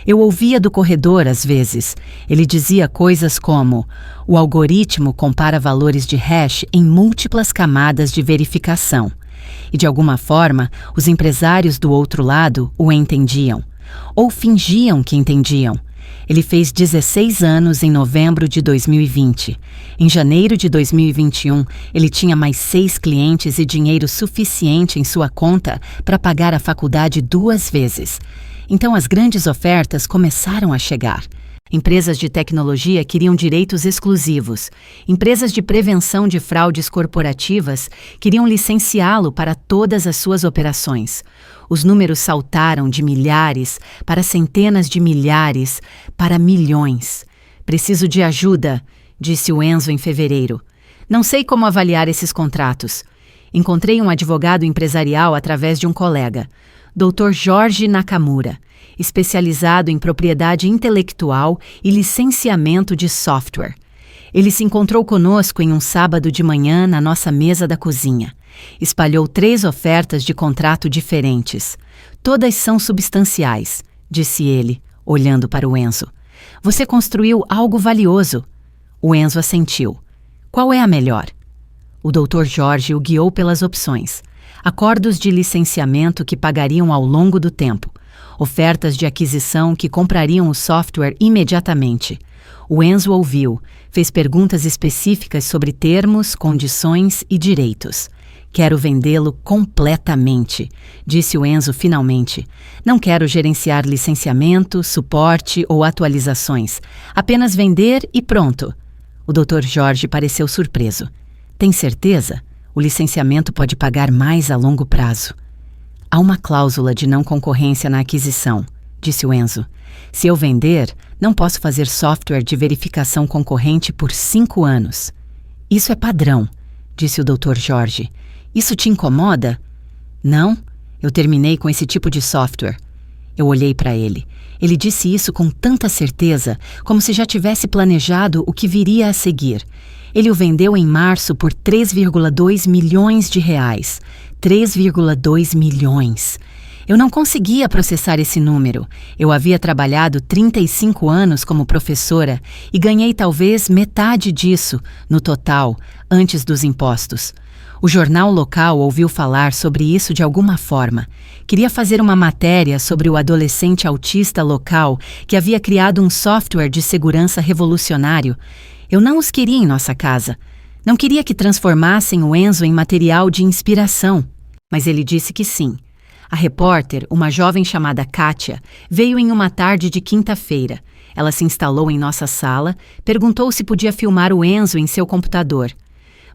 Eu ouvia do corredor às vezes. Ele dizia coisas como: o algoritmo compara valores de hash em múltiplas camadas de verificação. E de alguma forma, os empresários do outro lado o entendiam. Ou fingiam que entendiam. Ele fez 16 anos em novembro de 2020. Em janeiro de 2021, ele tinha mais 6 clientes e dinheiro suficiente em sua conta para pagar a faculdade 2 vezes. Então as grandes ofertas começaram a chegar. Empresas de tecnologia queriam direitos exclusivos. Empresas de prevenção de fraudes corporativas queriam licenciá-lo para todas as suas operações. Os números saltaram de milhares para centenas de milhares, para milhões. Preciso de ajuda, disse o Enzo em fevereiro. Não sei como avaliar esses contratos. Encontrei um advogado empresarial através de um colega, Dr. Jorge Nakamura, especializado em propriedade intelectual e licenciamento de software. Ele se encontrou conosco em um sábado de manhã na nossa mesa da cozinha. Espalhou 3 ofertas de contrato diferentes. Todas são substanciais, disse ele, olhando para o Enzo. Você construiu algo valioso. O Enzo assentiu. Qual é a melhor? O Dr. Jorge o guiou pelas opções. Acordos de licenciamento que pagariam ao longo do tempo. Ofertas de aquisição que comprariam o software imediatamente. O Enzo ouviu, fez perguntas específicas sobre termos, condições e direitos. Quero vendê-lo completamente, disse o Enzo finalmente. Não quero gerenciar licenciamento, suporte ou atualizações. Apenas vender e pronto. O Dr. Jorge pareceu surpreso. Tem certeza? O licenciamento pode pagar mais a longo prazo. Há uma cláusula de não concorrência na aquisição, disse o Enzo. Se eu vender, não posso fazer software de verificação concorrente por 5 anos. Isso é padrão, disse o Dr. Jorge. Isso te incomoda? Não, eu terminei com esse tipo de software. Eu olhei para ele. Ele disse isso com tanta certeza, como se já tivesse planejado o que viria a seguir. Ele o vendeu em março por 3,2 milhões de reais. 3,2 milhões. Eu não conseguia processar esse número. Eu havia trabalhado 35 anos como professora e ganhei talvez metade disso, no total, antes dos impostos. O jornal local ouviu falar sobre isso de alguma forma. Queria fazer uma matéria sobre o adolescente autista local que havia criado um software de segurança revolucionário. Eu não os queria em nossa casa. Não queria que transformassem o Enzo em material de inspiração. Mas ele disse que sim. A repórter, uma jovem chamada Kátia, veio em uma tarde de quinta-feira. Ela se instalou em nossa sala, perguntou se podia filmar o Enzo em seu computador.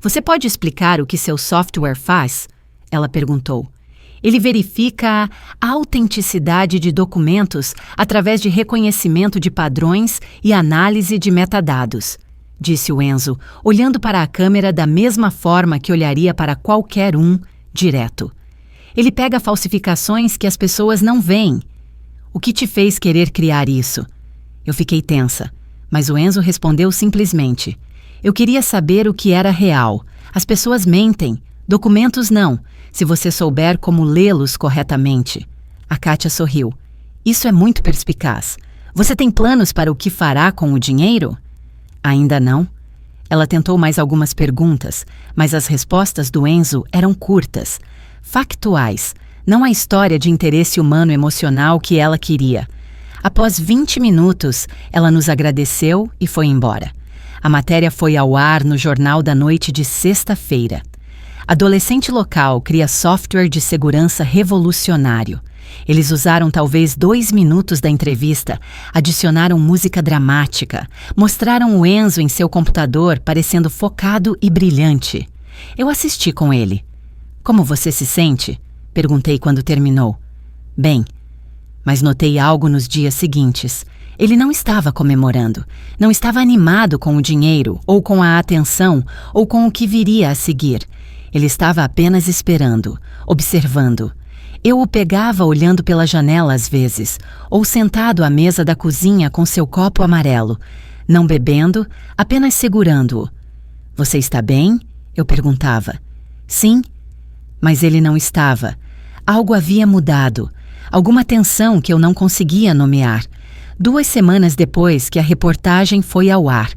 Você pode explicar o que seu software faz? Ela perguntou. Ele verifica a autenticidade de documentos através de reconhecimento de padrões e análise de metadados, disse o Enzo, olhando para a câmera da mesma forma que olharia para qualquer um, direto. Ele pega falsificações que as pessoas não veem. O que te fez querer criar isso? Eu fiquei tensa, mas o Enzo respondeu simplesmente. Eu queria saber o que era real. As pessoas mentem, documentos não, se você souber como lê-los corretamente. A Kátia sorriu. Isso é muito perspicaz. Você tem planos para o que fará com o dinheiro? Ainda não. Ela tentou mais algumas perguntas, mas as respostas do Enzo eram curtas, factuais, não a história de interesse humano emocional que ela queria. Após 20 minutos, ela nos agradeceu e foi embora. A matéria foi ao ar no Jornal da Noite de sexta-feira. Adolescente local cria software de segurança revolucionário. Eles usaram talvez 2 minutos da entrevista, adicionaram música dramática, mostraram o Enzo em seu computador parecendo focado e brilhante. Eu assisti com ele. Como você se sente? Perguntei quando terminou. Bem, mas notei algo nos dias seguintes. Ele não estava comemorando, não estava animado com o dinheiro, ou com a atenção, ou com o que viria a seguir. Ele estava apenas esperando, observando. Eu o pegava olhando pela janela às vezes, ou sentado à mesa da cozinha com seu copo amarelo, não bebendo, apenas segurando-o. Você está bem? Eu perguntava. Sim, mas ele não estava. Algo havia mudado, alguma tensão que eu não conseguia nomear. 2 semanas depois que a reportagem foi ao ar,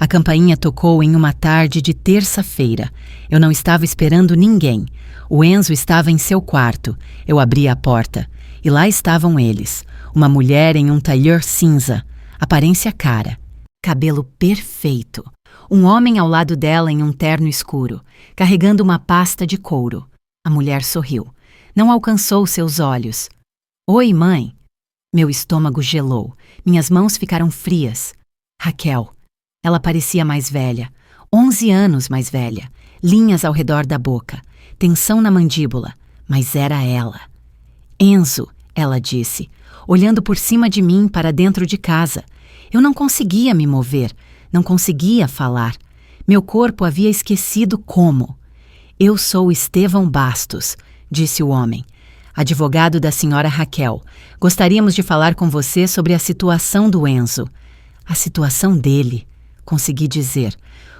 a campainha tocou em uma tarde de terça-feira. Eu não estava esperando ninguém. O Enzo estava em seu quarto. Eu abri a porta. E lá estavam eles. Uma mulher em um tailleur cinza. Aparência cara. Cabelo perfeito. Um homem ao lado dela em um terno escuro, carregando uma pasta de couro. A mulher sorriu. Não alcançou seus olhos. Oi, mãe. Meu estômago gelou. Minhas mãos ficaram frias. Raquel. Ela parecia mais velha. 11 anos mais velha. Linhas ao redor da boca. Tensão na mandíbula. Mas era ela. Enzo, ela disse, olhando por cima de mim para dentro de casa. Eu não conseguia me mover. Não conseguia falar. Meu corpo havia esquecido como. Eu sou Estevão Bastos, disse o homem. Advogado da senhora Raquel, gostaríamos de falar com você sobre a situação do Enzo. A situação dele, consegui dizer.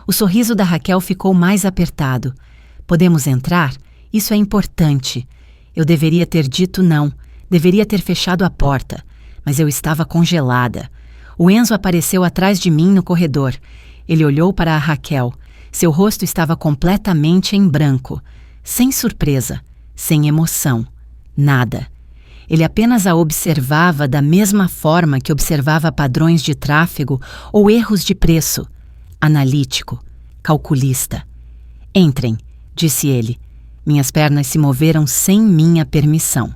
O sorriso da Raquel ficou mais apertado. Podemos entrar? Isso é importante. Eu deveria ter dito não, deveria ter fechado a porta, mas eu estava congelada. O Enzo apareceu atrás de mim no corredor. Ele olhou para a Raquel. Seu rosto estava completamente em branco, sem surpresa, sem emoção. Nada. Ele apenas a observava da mesma forma que observava padrões de tráfego ou erros de preço. Analítico, calculista. Entrem, disse ele. Minhas pernas se moveram sem minha permissão.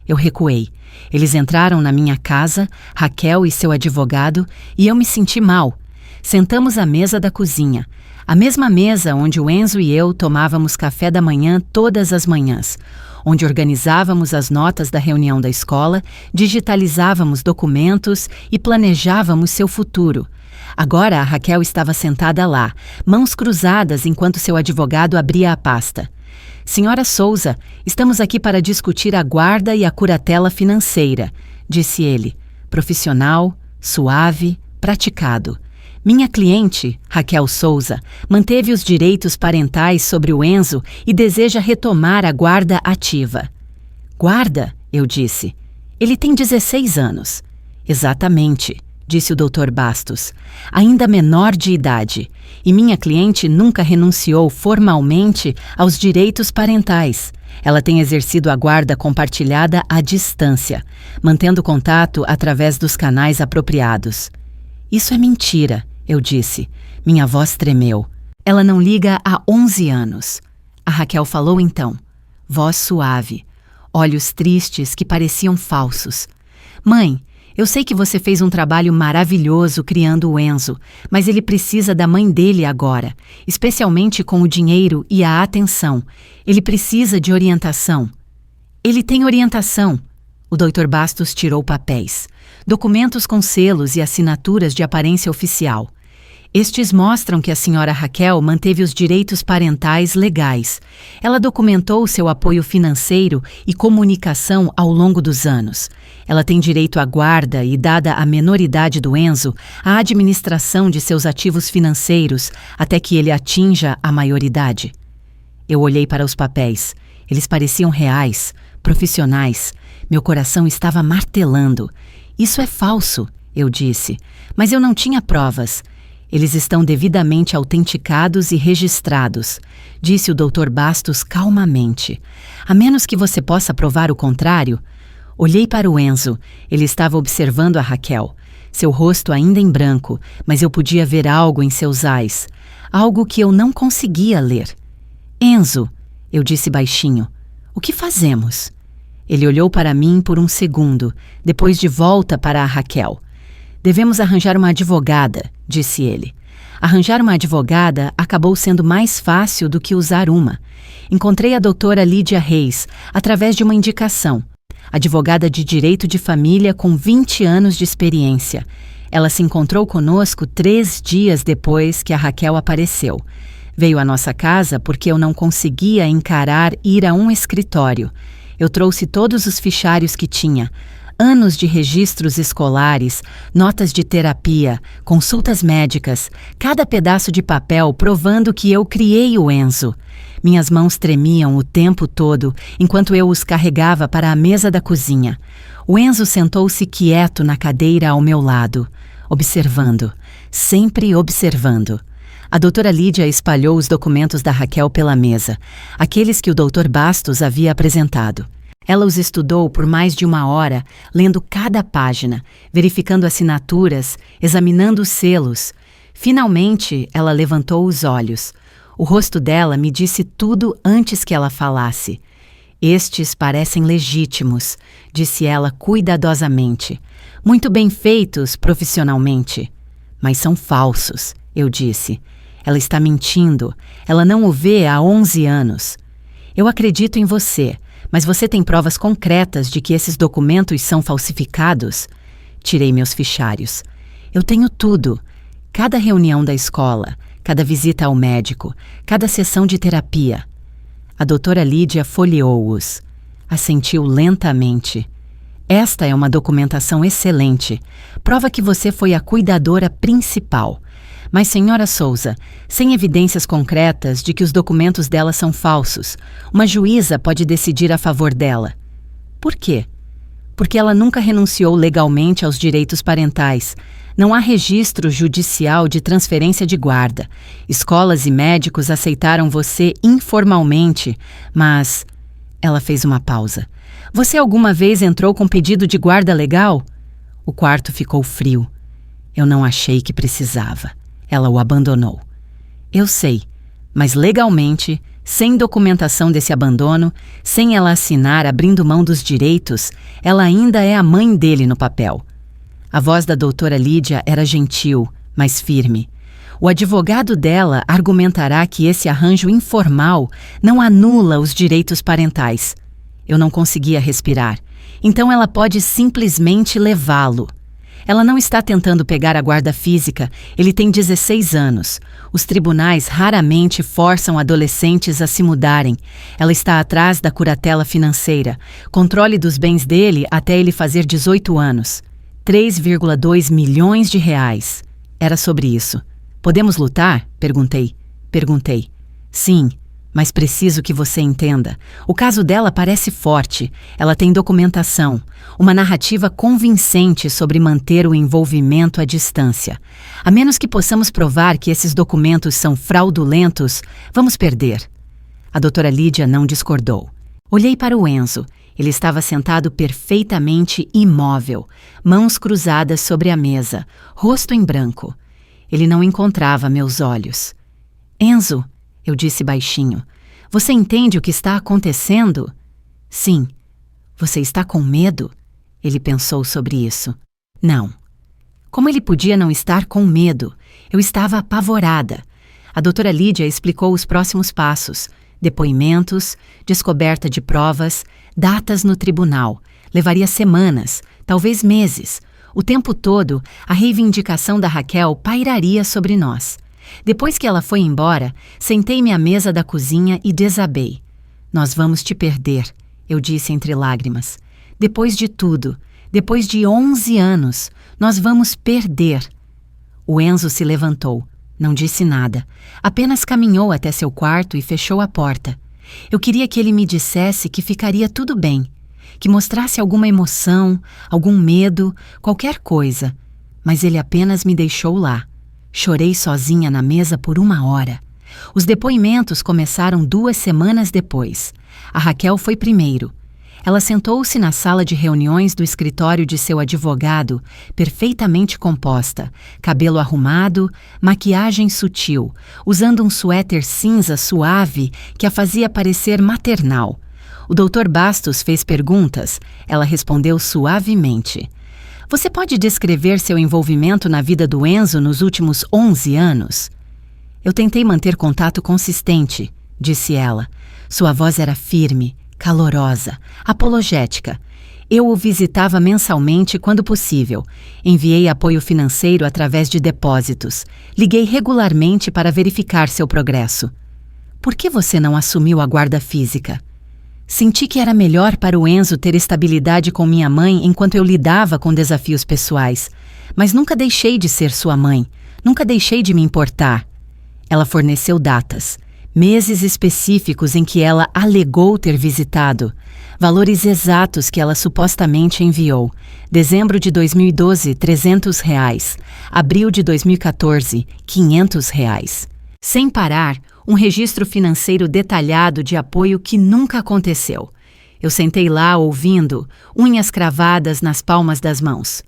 Eu recuei. Eles entraram na minha casa, Raquel e seu advogado, e eu me senti mal. Sentamos à mesa da cozinha, a mesma mesa onde o Enzo e eu tomávamos café da manhã todas as manhãs. onde organizávamos as notas da reunião da escola, digitalizávamos documentos e planejávamos seu futuro. Agora a Raquel estava sentada lá, mãos cruzadas enquanto seu advogado abria a pasta. Senhora Souza, estamos aqui para discutir a guarda e a curatela financeira, disse ele, profissional, suave, praticado. Minha cliente, Raquel Souza, manteve os direitos parentais sobre o Enzo e deseja retomar a guarda ativa. Guarda, eu disse. Ele tem 16 anos. Exatamente, disse o Dr. Bastos. Ainda menor de idade. E minha cliente nunca renunciou formalmente aos direitos parentais. Ela tem exercido a guarda compartilhada à distância, mantendo contato através dos canais apropriados. Isso é mentira, eu disse. Minha voz tremeu. Ela não liga há 11 anos. A Raquel falou então, voz suave, olhos tristes que pareciam falsos. Mãe, eu sei que você fez um trabalho maravilhoso criando o Enzo, mas ele precisa da mãe dele agora, especialmente com o dinheiro e a atenção. Ele precisa de orientação. Ele tem orientação. O Dr. Bastos tirou papéis. Documentos com selos e assinaturas de aparência oficial. Estes mostram que a senhora Raquel manteve os direitos parentais legais. Ela documentou seu apoio financeiro e comunicação ao longo dos anos. Ela tem direito à guarda e, dada a menoridade do Enzo, à administração de seus ativos financeiros até que ele atinja a maioridade. Eu olhei para os papéis. Eles pareciam reais, profissionais. Meu coração estava martelando. Isso é falso, eu disse, mas eu não tinha provas. Eles estão devidamente autenticados e registrados, disse o Dr. Bastos calmamente. A menos que você possa provar o contrário. Olhei para o Enzo. Ele estava observando a Raquel. Seu rosto ainda em branco, mas eu podia ver algo em seus ais. Algo que eu não conseguia ler. Enzo, eu disse baixinho, o que fazemos? Ele olhou para mim por um segundo, depois de volta para a Raquel. Devemos arranjar uma advogada, disse ele. Arranjar uma advogada acabou sendo mais fácil do que usar uma. Encontrei a doutora Lídia Reis, através de uma indicação. Advogada de direito de família com 20 anos de experiência. Ela se encontrou conosco 3 dias depois que a Raquel apareceu. Veio à nossa casa porque eu não conseguia encarar ir a um escritório. Eu trouxe todos os fichários que tinha. Anos de registros escolares, notas de terapia, consultas médicas, cada pedaço de papel provando que eu criei o Enzo. Minhas mãos tremiam o tempo todo enquanto eu os carregava para a mesa da cozinha. O Enzo sentou-se quieto na cadeira ao meu lado, observando, sempre observando. A doutora Lídia espalhou os documentos da Raquel pela mesa, aqueles que o Dr. Bastos havia apresentado. Ela os estudou por mais de 1 hora, lendo cada página, verificando assinaturas, examinando os selos. Finalmente, ela levantou os olhos. O rosto dela me disse tudo antes que ela falasse. Estes parecem legítimos, disse ela cuidadosamente. Muito bem feitos profissionalmente. Mas são falsos, eu disse. Ela está mentindo. Ela não o vê há 11 anos. Eu acredito em você. Mas você tem provas concretas de que esses documentos são falsificados? Tirei meus fichários. Eu tenho tudo. Cada reunião da escola, cada visita ao médico, cada sessão de terapia. A doutora Lídia folheou-os. Assentiu lentamente. Esta é uma documentação excelente. Prova que você foi a cuidadora principal. Mas, senhora Souza, sem evidências concretas de que os documentos dela são falsos, uma juíza pode decidir a favor dela. Por quê? Porque ela nunca renunciou legalmente aos direitos parentais. Não há registro judicial de transferência de guarda. Escolas e médicos aceitaram você informalmente, mas... Ela fez uma pausa. Você alguma vez entrou com pedido de guarda legal? O quarto ficou frio. Eu não achei que precisava. Ela o abandonou. Eu sei, mas legalmente, sem documentação desse abandono, sem ela assinar abrindo mão dos direitos, ela ainda é a mãe dele no papel. A voz da doutora Lídia era gentil, mas firme. O advogado dela argumentará que esse arranjo informal não anula os direitos parentais. Eu não conseguia respirar. Então ela pode simplesmente levá-lo. Ela não está tentando pegar a guarda física, ele tem 16 anos. Os tribunais raramente forçam adolescentes a se mudarem. Ela está atrás da curatela financeira. Controle dos bens dele até ele fazer 18 anos. 3,2 milhões de reais. Era sobre isso. Podemos lutar? Perguntei. Sim, mas preciso que você entenda. O caso dela parece forte. Ela tem documentação, uma narrativa convincente sobre manter o envolvimento à distância. A menos que possamos provar que esses documentos são fraudulentos, vamos perder. A doutora Lídia não discordou. Olhei para o Enzo. Ele estava sentado perfeitamente imóvel, mãos cruzadas sobre a mesa, rosto em branco. Ele não encontrava meus olhos. Enzo, eu disse baixinho, você entende o que está acontecendo? Sim. Você está com medo? Ele pensou sobre isso. Não. Como ele podia não estar com medo? Eu estava apavorada. A doutora Lídia explicou os próximos passos. Depoimentos, descoberta de provas, datas no tribunal. Levaria semanas, talvez meses. O tempo todo, a reivindicação da Raquel pairaria sobre nós. Depois que ela foi embora, sentei-me à mesa da cozinha e desabei. Nós vamos te perder, eu disse entre lágrimas. Depois de tudo, depois de 11 anos, nós vamos perder. O Enzo se levantou. Não disse nada. Apenas caminhou até seu quarto e fechou a porta. Eu queria que ele me dissesse que ficaria tudo bem, que mostrasse alguma emoção, algum medo, qualquer coisa. Mas ele apenas me deixou lá. Chorei sozinha na mesa por 1 hora. Os depoimentos começaram 2 semanas depois. A Raquel foi primeiro. Ela sentou-se na sala de reuniões do escritório de seu advogado, perfeitamente composta, cabelo arrumado, maquiagem sutil, usando um suéter cinza suave que a fazia parecer maternal. O Dr. Bastos fez perguntas. Ela respondeu suavemente. Você pode descrever seu envolvimento na vida do Enzo nos últimos 11 anos? Eu tentei manter contato consistente, disse ela. Sua voz era firme, calorosa, apologética. Eu o visitava mensalmente quando possível. Enviei apoio financeiro através de depósitos. Liguei regularmente para verificar seu progresso. Por que você não assumiu a guarda física? Senti que era melhor para o Enzo ter estabilidade com minha mãe enquanto eu lidava com desafios pessoais. Mas nunca deixei de ser sua mãe. Nunca deixei de me importar. Ela forneceu datas. Meses específicos em que ela alegou ter visitado. Valores exatos que ela supostamente enviou. Dezembro de 2012, R$300. Abril de 2014, R$500. Sem parar, um registro financeiro detalhado de apoio que nunca aconteceu. Eu sentei lá ouvindo, unhas cravadas nas palmas das mãos.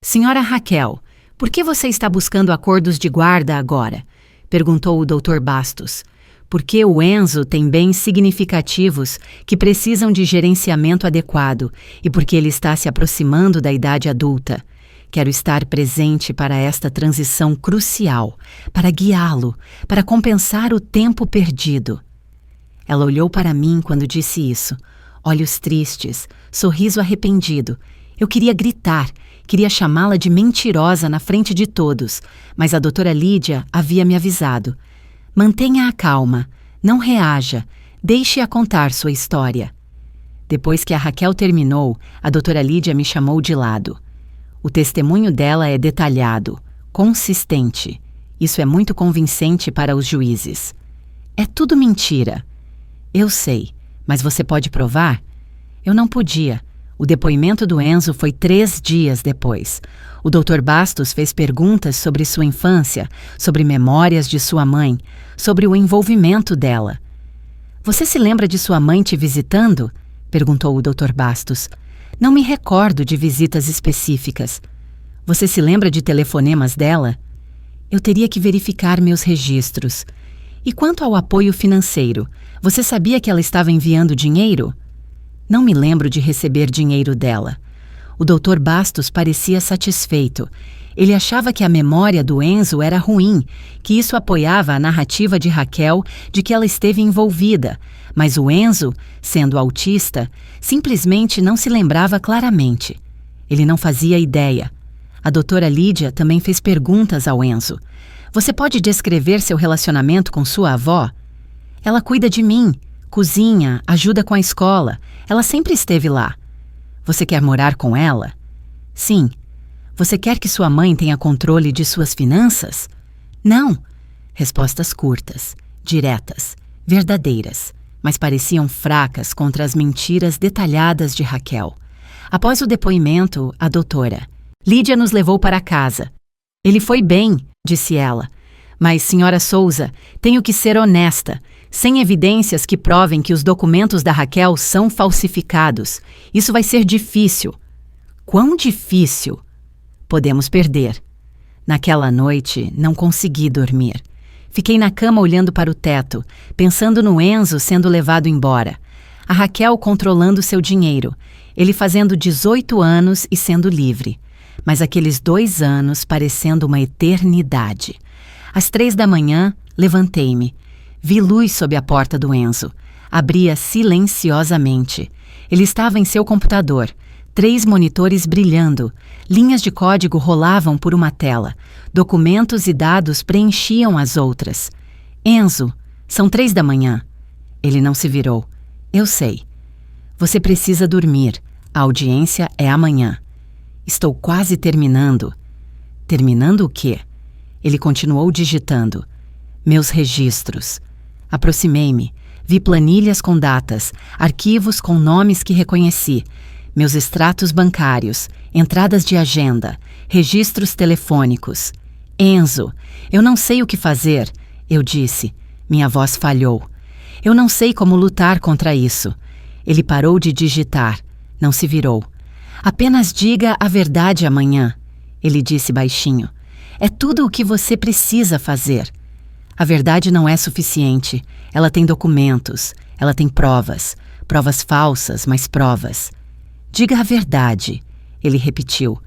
Senhora Raquel, por que você está buscando acordos de guarda agora? Perguntou o Dr. Bastos. Porque o Enzo tem bens significativos que precisam de gerenciamento adequado e porque ele está se aproximando da idade adulta. Quero estar presente para esta transição crucial, para guiá-lo, para compensar o tempo perdido. Ela olhou para mim quando disse isso. Olhos tristes, sorriso arrependido. Eu queria gritar, queria chamá-la de mentirosa na frente de todos, mas a doutora Lídia havia me avisado. Mantenha a calma, não reaja, deixe-a contar sua história. Depois que a Raquel terminou, a doutora Lídia me chamou de lado. O testemunho dela é detalhado, consistente. Isso é muito convincente para os juízes. É tudo mentira. Eu sei, mas você pode provar? Eu não podia. O depoimento do Enzo foi 3 dias depois. O Dr. Bastos fez perguntas sobre sua infância, sobre memórias de sua mãe, sobre o envolvimento dela. Você se lembra de sua mãe te visitando? Perguntou o Dr. Bastos. Não me recordo de visitas específicas. Você se lembra de telefonemas dela? Eu teria que verificar meus registros. E quanto ao apoio financeiro, você sabia que ela estava enviando dinheiro? Não me lembro de receber dinheiro dela. O Dr. Bastos parecia satisfeito. Ele achava que a memória do Enzo era ruim, que isso apoiava a narrativa de Raquel de que ela esteve envolvida, mas o Enzo, sendo autista, simplesmente não se lembrava claramente. Ele não fazia ideia. A doutora Lídia também fez perguntas ao Enzo. Você pode descrever seu relacionamento com sua avó? Ela cuida de mim, cozinha, ajuda com a escola. Ela sempre esteve lá. Você quer morar com ela? Sim. Você quer que sua mãe tenha controle de suas finanças? Não. Respostas curtas, diretas, verdadeiras, mas pareciam fracas contra as mentiras detalhadas de Raquel. Após o depoimento, a doutora Lídia nos levou para casa. Ele foi bem, disse ela. Mas, senhora Souza, tenho que ser honesta. Sem evidências que provem que os documentos da Raquel são falsificados. Isso vai ser difícil. Quão difícil? Podemos perder. Naquela noite, não consegui dormir. Fiquei na cama olhando para o teto, pensando no Enzo sendo levado embora. A Raquel controlando seu dinheiro. Ele fazendo 18 anos e sendo livre. Mas aqueles 2 anos parecendo uma eternidade. Às 3 da manhã, levantei-me. Vi luz sob a porta do Enzo. Abria silenciosamente. Ele estava em seu computador. 3 monitores brilhando. Linhas de código rolavam por uma tela. Documentos e dados preenchiam as outras. Enzo, são 3 da manhã. Ele não se virou. Eu sei. Você precisa dormir. A audiência é amanhã. Estou quase terminando. Terminando o quê? Ele continuou digitando. Meus registros. Aproximei-me. Vi planilhas com datas, arquivos com nomes que reconheci, meus extratos bancários, entradas de agenda, registros telefônicos. Enzo, eu não sei o que fazer, eu disse. Minha voz falhou. Eu não sei como lutar contra isso. Ele parou de digitar. Não se virou. Apenas diga a verdade amanhã, ele disse baixinho. É tudo o que você precisa fazer. A verdade não é suficiente. Ela tem documentos, ela tem provas. Provas falsas, mas provas. Diga a verdade, ele repetiu.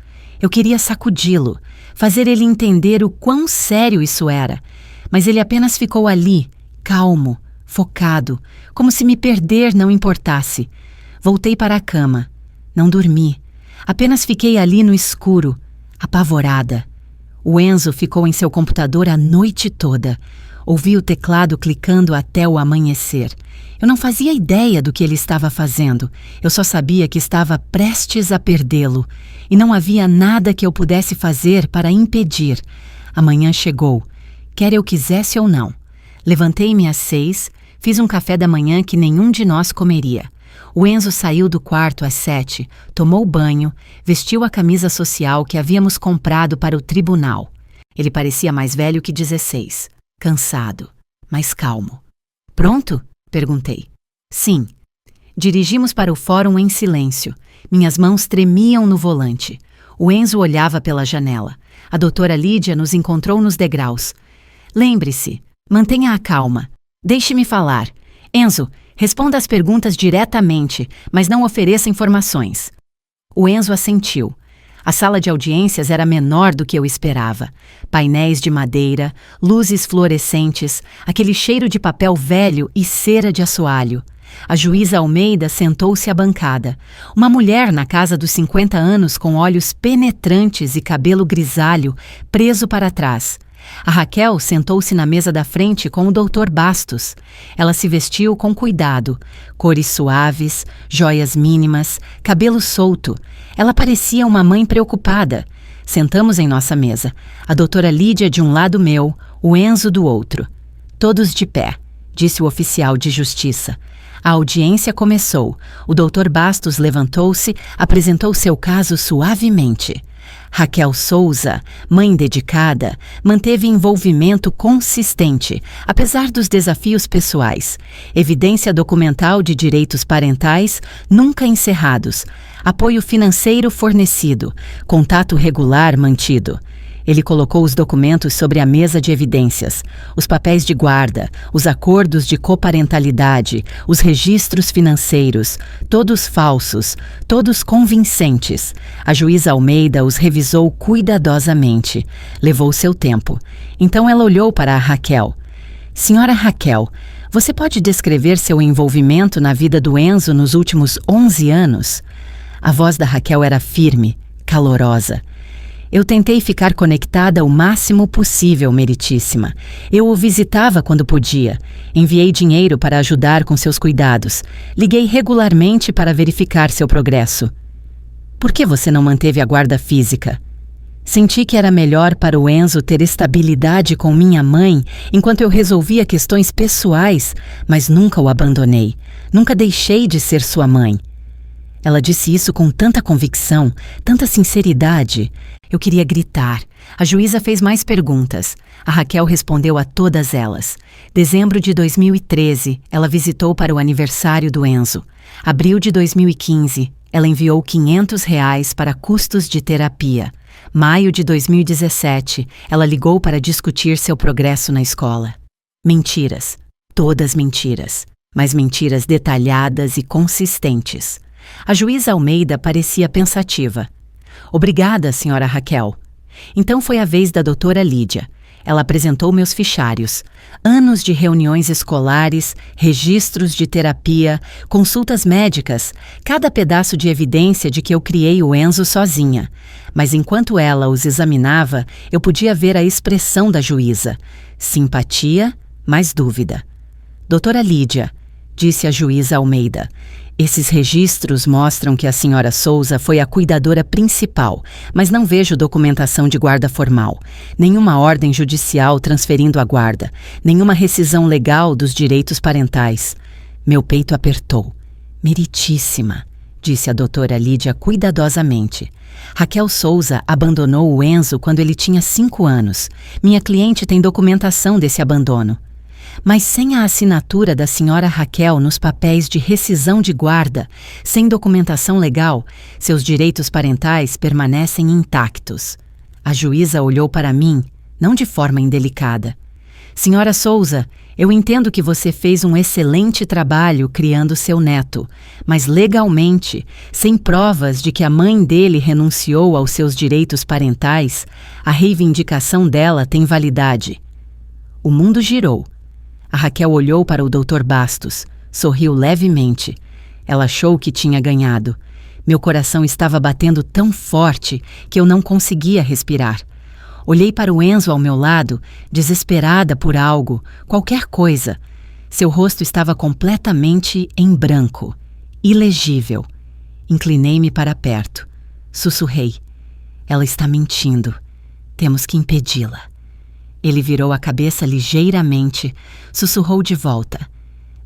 Eu queria sacudi-lo, fazer ele entender o quão sério isso era. Mas ele apenas ficou ali, calmo, focado, como se me perder não importasse. Voltei para a cama. Não dormi. Apenas fiquei ali no escuro, apavorada. O Enzo ficou em seu computador a noite toda. Ouvi o teclado clicando até o amanhecer. Eu não fazia ideia do que ele estava fazendo. Eu só sabia que estava prestes a perdê-lo. E não havia nada que eu pudesse fazer para impedir. A manhã chegou, quer eu quisesse ou não. Levantei-me às 6, fiz um café da manhã que nenhum de nós comeria. O Enzo saiu do quarto às 7, tomou banho, vestiu a camisa social que havíamos comprado para o tribunal. Ele parecia mais velho que 16, cansado, mas calmo. Pronto? Perguntei. Sim. Dirigimos para o fórum em silêncio. Minhas mãos tremiam no volante. O Enzo olhava pela janela. A doutora Lídia nos encontrou nos degraus. Lembre-se, mantenha a calma. Deixe-me falar. Enzo, responda as perguntas diretamente, mas não ofereça informações. O Enzo assentiu. A sala de audiências era menor do que eu esperava. Painéis de madeira, luzes fluorescentes, aquele cheiro de papel velho e cera de assoalho. A juíza Almeida sentou-se à bancada. Uma mulher na casa dos 50 anos com olhos penetrantes e cabelo grisalho, preso para trás. A Raquel sentou-se na mesa da frente com o Dr. Bastos. Ela se vestiu com cuidado, cores suaves, joias mínimas, cabelo solto. Ela parecia uma mãe preocupada. Sentamos em nossa mesa, a doutora Lídia de um lado meu, o Enzo do outro. Todos de pé, disse o oficial de justiça. A audiência começou. O Dr. Bastos levantou-se, apresentou seu caso suavemente. Raquel Souza, mãe dedicada, manteve envolvimento consistente, apesar dos desafios pessoais. Evidência documental de direitos parentais nunca encerrados. Apoio financeiro fornecido. Contato regular mantido. Ele colocou os documentos sobre a mesa de evidências, os papéis de guarda, os acordos de coparentalidade, os registros financeiros, todos falsos, todos convincentes. A juíza Almeida os revisou cuidadosamente. Levou seu tempo. Então ela olhou para a Raquel. Senhora Raquel, Você pode descrever seu envolvimento na vida do Enzo nos últimos 11 anos? A voz da Raquel era firme, calorosa. Eu tentei ficar conectada o máximo possível, Meritíssima. Eu o visitava quando podia. Enviei dinheiro para ajudar com seus cuidados. Liguei regularmente para verificar seu progresso. Por que você não manteve a guarda física? Senti que era melhor para o Enzo ter estabilidade com minha mãe enquanto eu resolvia questões pessoais, mas nunca o abandonei. Nunca deixei de ser sua mãe. Ela disse isso com tanta convicção, tanta sinceridade. Eu queria gritar. A juíza fez mais perguntas. A Raquel respondeu a todas elas. Dezembro de 2013, ela visitou para o aniversário do Enzo. Abril de 2015, ela enviou R$ 500 para custos de terapia. Maio de 2017, ela ligou para discutir seu progresso na escola. Mentiras. Todas mentiras. Mas mentiras detalhadas e consistentes. A juíza Almeida parecia pensativa. Obrigada, senhora Raquel. Então foi a vez da doutora Lídia. Ela apresentou meus fichários. Anos de reuniões escolares, registros de terapia, consultas médicas, cada pedaço de evidência de que eu criei o Enzo sozinha. Mas enquanto ela os examinava, eu podia ver a expressão da juíza. Simpatia, mas dúvida. Doutora Lídia, disse a juíza Almeida, esses registros mostram que a senhora Souza foi a cuidadora principal, mas não vejo documentação de guarda formal, nenhuma ordem judicial transferindo a guarda, nenhuma rescisão legal dos direitos parentais. Meu peito apertou. Meritíssima, disse a doutora Lídia cuidadosamente. Raquel Souza abandonou o Enzo quando ele tinha 5 anos. Minha cliente tem documentação desse abandono. Mas sem a assinatura da senhora Raquel nos papéis de rescisão de guarda, sem documentação legal, seus direitos parentais permanecem intactos. A juíza olhou para mim, não de forma indelicada. Senhora Souza, eu entendo que você fez um excelente trabalho criando seu neto, mas legalmente, sem provas de que a mãe dele renunciou aos seus direitos parentais, a reivindicação dela tem validade. O mundo girou. A Raquel olhou para o Dr. Bastos, sorriu levemente. Ela achou que tinha ganhado. Meu coração estava batendo tão forte que eu não conseguia respirar. Olhei para o Enzo ao meu lado, desesperada por algo, qualquer coisa. Seu rosto estava completamente em branco, ilegível. Inclinei-me para perto. Sussurrei. Ela está mentindo. Temos que impedi-la. Ele virou a cabeça ligeiramente, sussurrou de volta.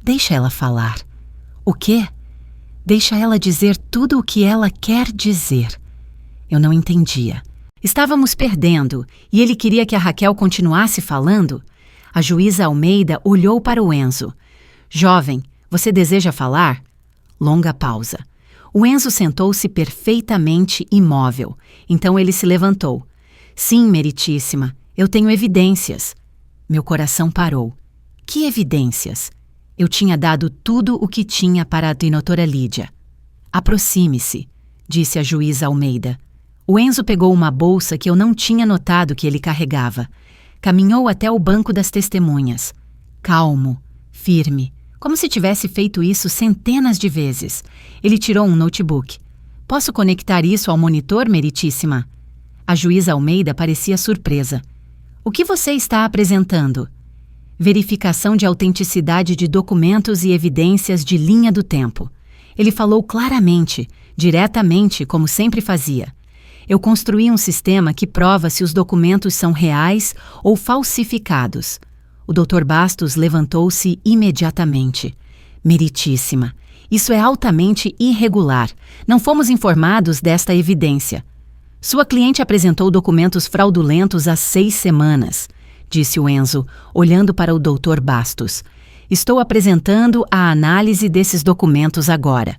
Deixa ela falar. O quê? Deixa ela dizer tudo o que ela quer dizer. Eu não entendia. Estávamos perdendo e ele queria que a Raquel continuasse falando? A juíza Almeida olhou para o Enzo. Jovem, você deseja falar? Longa pausa. O Enzo sentou-se perfeitamente imóvel. Então ele se levantou. Sim, Meritíssima. Eu tenho evidências. Meu coração parou. Que evidências? Eu tinha dado tudo o que tinha para a doutora Lídia. Aproxime-se, disse a juíza Almeida. O Enzo pegou uma bolsa que eu não tinha notado que ele carregava. Caminhou até o banco das testemunhas. Calmo, firme, como se tivesse feito isso centenas de vezes. Ele tirou um notebook. Posso conectar isso ao monitor, Meritíssima? A juíza Almeida parecia surpresa. O que você está apresentando? Verificação de autenticidade de documentos e evidências de linha do tempo. Ele falou claramente, diretamente, como sempre fazia. Eu construí um sistema que prova se os documentos são reais ou falsificados. O Dr. Bastos levantou-se imediatamente. Meritíssima, isso é altamente irregular. Não fomos informados desta evidência. Sua cliente apresentou documentos fraudulentos há 6 semanas, disse o Enzo, olhando para o Dr. Bastos. Estou apresentando a análise desses documentos agora.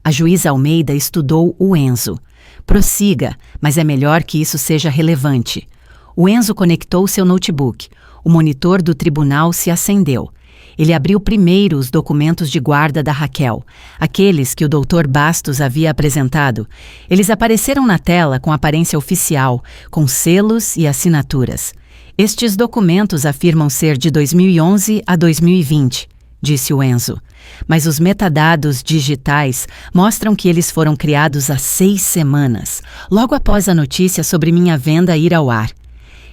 A juíza Almeida estudou o Enzo. Prossiga, mas é melhor que isso seja relevante. O Enzo conectou seu notebook. O monitor do tribunal se acendeu. Ele abriu primeiro os documentos de guarda da Raquel, aqueles que o Dr. Bastos havia apresentado. Eles apareceram na tela com aparência oficial, com selos e assinaturas. Estes documentos afirmam ser de 2011 a 2020. disse o Enzo. Mas os metadados digitais mostram que eles foram criados há 6 semanas, logo após a notícia sobre minha venda ir ao ar.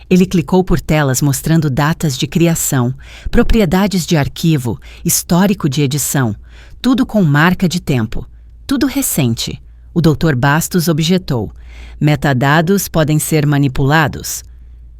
Ele clicou por telas mostrando datas de criação, propriedades de arquivo, histórico de edição, tudo com marca de tempo. Tudo recente. O Dr. Bastos objetou. Metadados podem ser manipulados?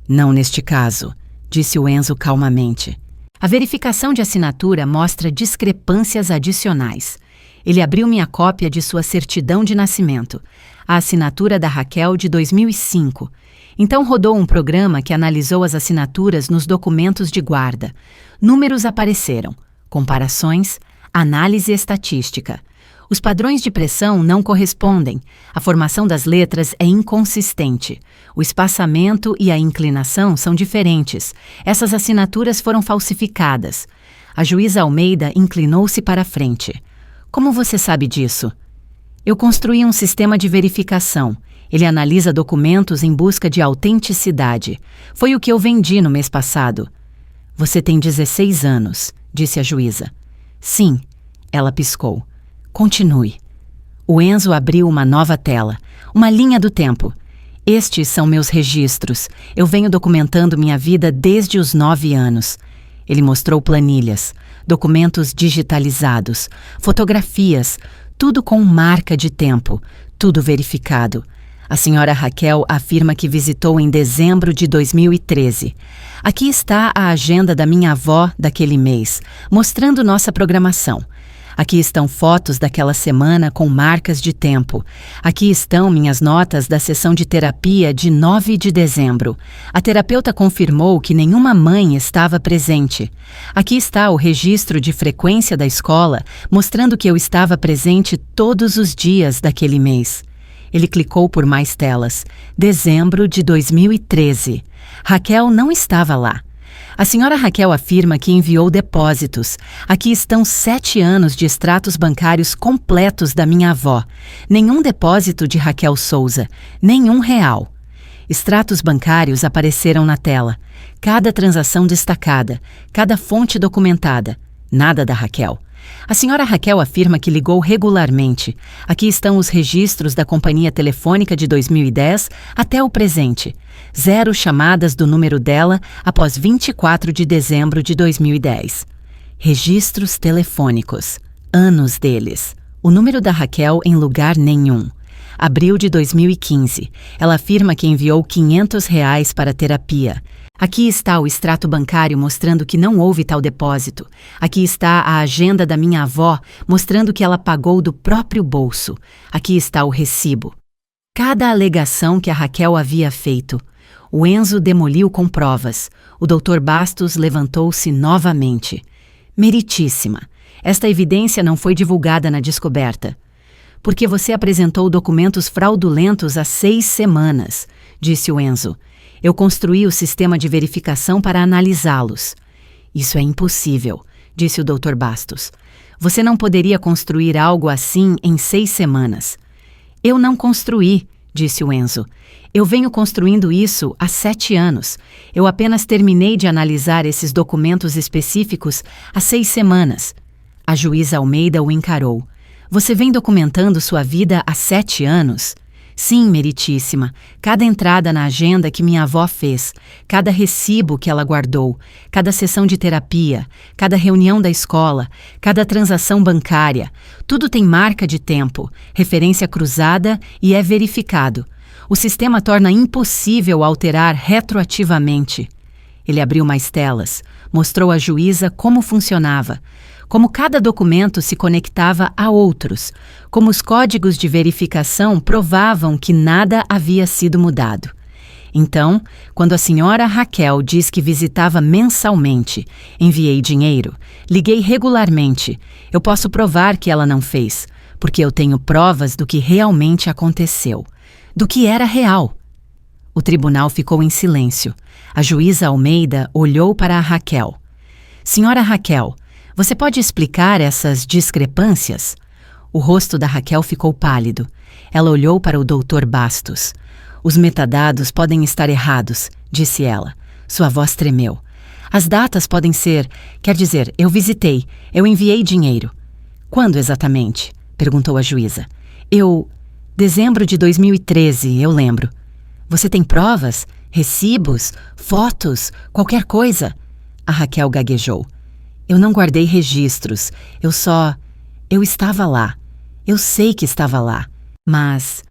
Não neste caso, disse o Enzo calmamente. A verificação de assinatura mostra discrepâncias adicionais. Ele abriu minha cópia de sua certidão de nascimento, a assinatura da Raquel de 2005. Então rodou um programa que analisou as assinaturas nos documentos de guarda. Números apareceram, comparações, análise estatística. Os padrões de pressão não correspondem, a formação das letras é inconsistente, o espaçamento e a inclinação são diferentes, essas assinaturas foram falsificadas. A juíza Almeida inclinou-se para a frente. Como você sabe disso? Eu construí um sistema de verificação. Ele analisa documentos em busca de autenticidade. Foi o que eu vendi no mês passado. Você tem 16 anos, disse a juíza. Sim, ela piscou. Continue. O Enzo abriu uma nova tela, uma linha do tempo. Estes são meus registros. Eu venho documentando minha vida desde os 9 anos. Ele mostrou planilhas, documentos digitalizados, fotografias, tudo com marca de tempo, tudo verificado. A senhora Raquel afirma que visitou em dezembro de 2013. Aqui está a agenda da minha avó daquele mês, mostrando nossa programação. Aqui estão fotos daquela semana com marcas de tempo. Aqui estão minhas notas da sessão de terapia de 9 de dezembro. A terapeuta confirmou que nenhuma mãe estava presente. Aqui está o registro de frequência da escola, mostrando que eu estava presente todos os dias daquele mês. Ele clicou por mais telas. Dezembro de 2013. Raquel não estava lá. A senhora Raquel afirma que enviou depósitos. Aqui estão 7 anos de extratos bancários completos da minha avó. Nenhum depósito de Raquel Souza. Nenhum real. Extratos bancários apareceram na tela. Cada transação destacada. Cada fonte documentada. Nada da Raquel. A senhora Raquel afirma que ligou regularmente. Aqui estão os registros da companhia telefônica de 2010 até o presente. 0 chamadas do número dela após 24 de dezembro de 2010. Registros telefônicos. Anos deles. O número da Raquel em lugar nenhum. Abril de 2015. Ela afirma que enviou R$500 para terapia. Aqui está o extrato bancário mostrando que não houve tal depósito. Aqui está a agenda da minha avó mostrando que ela pagou do próprio bolso. Aqui está o recibo. Cada alegação que a Raquel havia feito. O Enzo demoliu com provas. O Dr. Bastos levantou-se novamente. Meritíssima. Esta evidência não foi divulgada na descoberta. Porque você apresentou documentos fraudulentos há 6 semanas, disse o Enzo. Eu construí o sistema de verificação para analisá-los. Isso é impossível, disse o Dr. Bastos. Você não poderia construir algo assim em 6 semanas. Eu não construí, disse o Enzo. Eu venho construindo isso há 7 anos. Eu apenas terminei de analisar esses documentos específicos há 6 semanas. A juíza Almeida o encarou. Você vem documentando sua vida há 7 anos? Sim, meritíssima. Cada entrada na agenda que minha avó fez, cada recibo que ela guardou, cada sessão de terapia, cada reunião da escola, cada transação bancária, tudo tem marca de tempo, referência cruzada e é verificado. O sistema torna impossível alterar retroativamente. Ele abriu mais telas, mostrou à juíza como funcionava, como cada documento se conectava a outros, como os códigos de verificação provavam que nada havia sido mudado. Então, quando a senhora Raquel diz que visitava mensalmente, enviei dinheiro, liguei regularmente, eu posso provar que ela não fez, porque eu tenho provas do que realmente aconteceu, do que era real. O tribunal ficou em silêncio. A juíza Almeida olhou para a Raquel. Senhora Raquel, você pode explicar essas discrepâncias? O rosto da Raquel ficou pálido. Ela olhou para o Dr. Bastos. Os metadados podem estar errados, disse ela. Sua voz tremeu. As datas podem ser... Quer dizer, eu visitei, eu enviei dinheiro. Quando exatamente? Perguntou a juíza. Dezembro de 2013, eu lembro. Você tem provas? Recibos? Fotos? Qualquer coisa? A Raquel gaguejou. Eu não guardei registros. Eu estava lá. Eu sei que estava lá. Mas...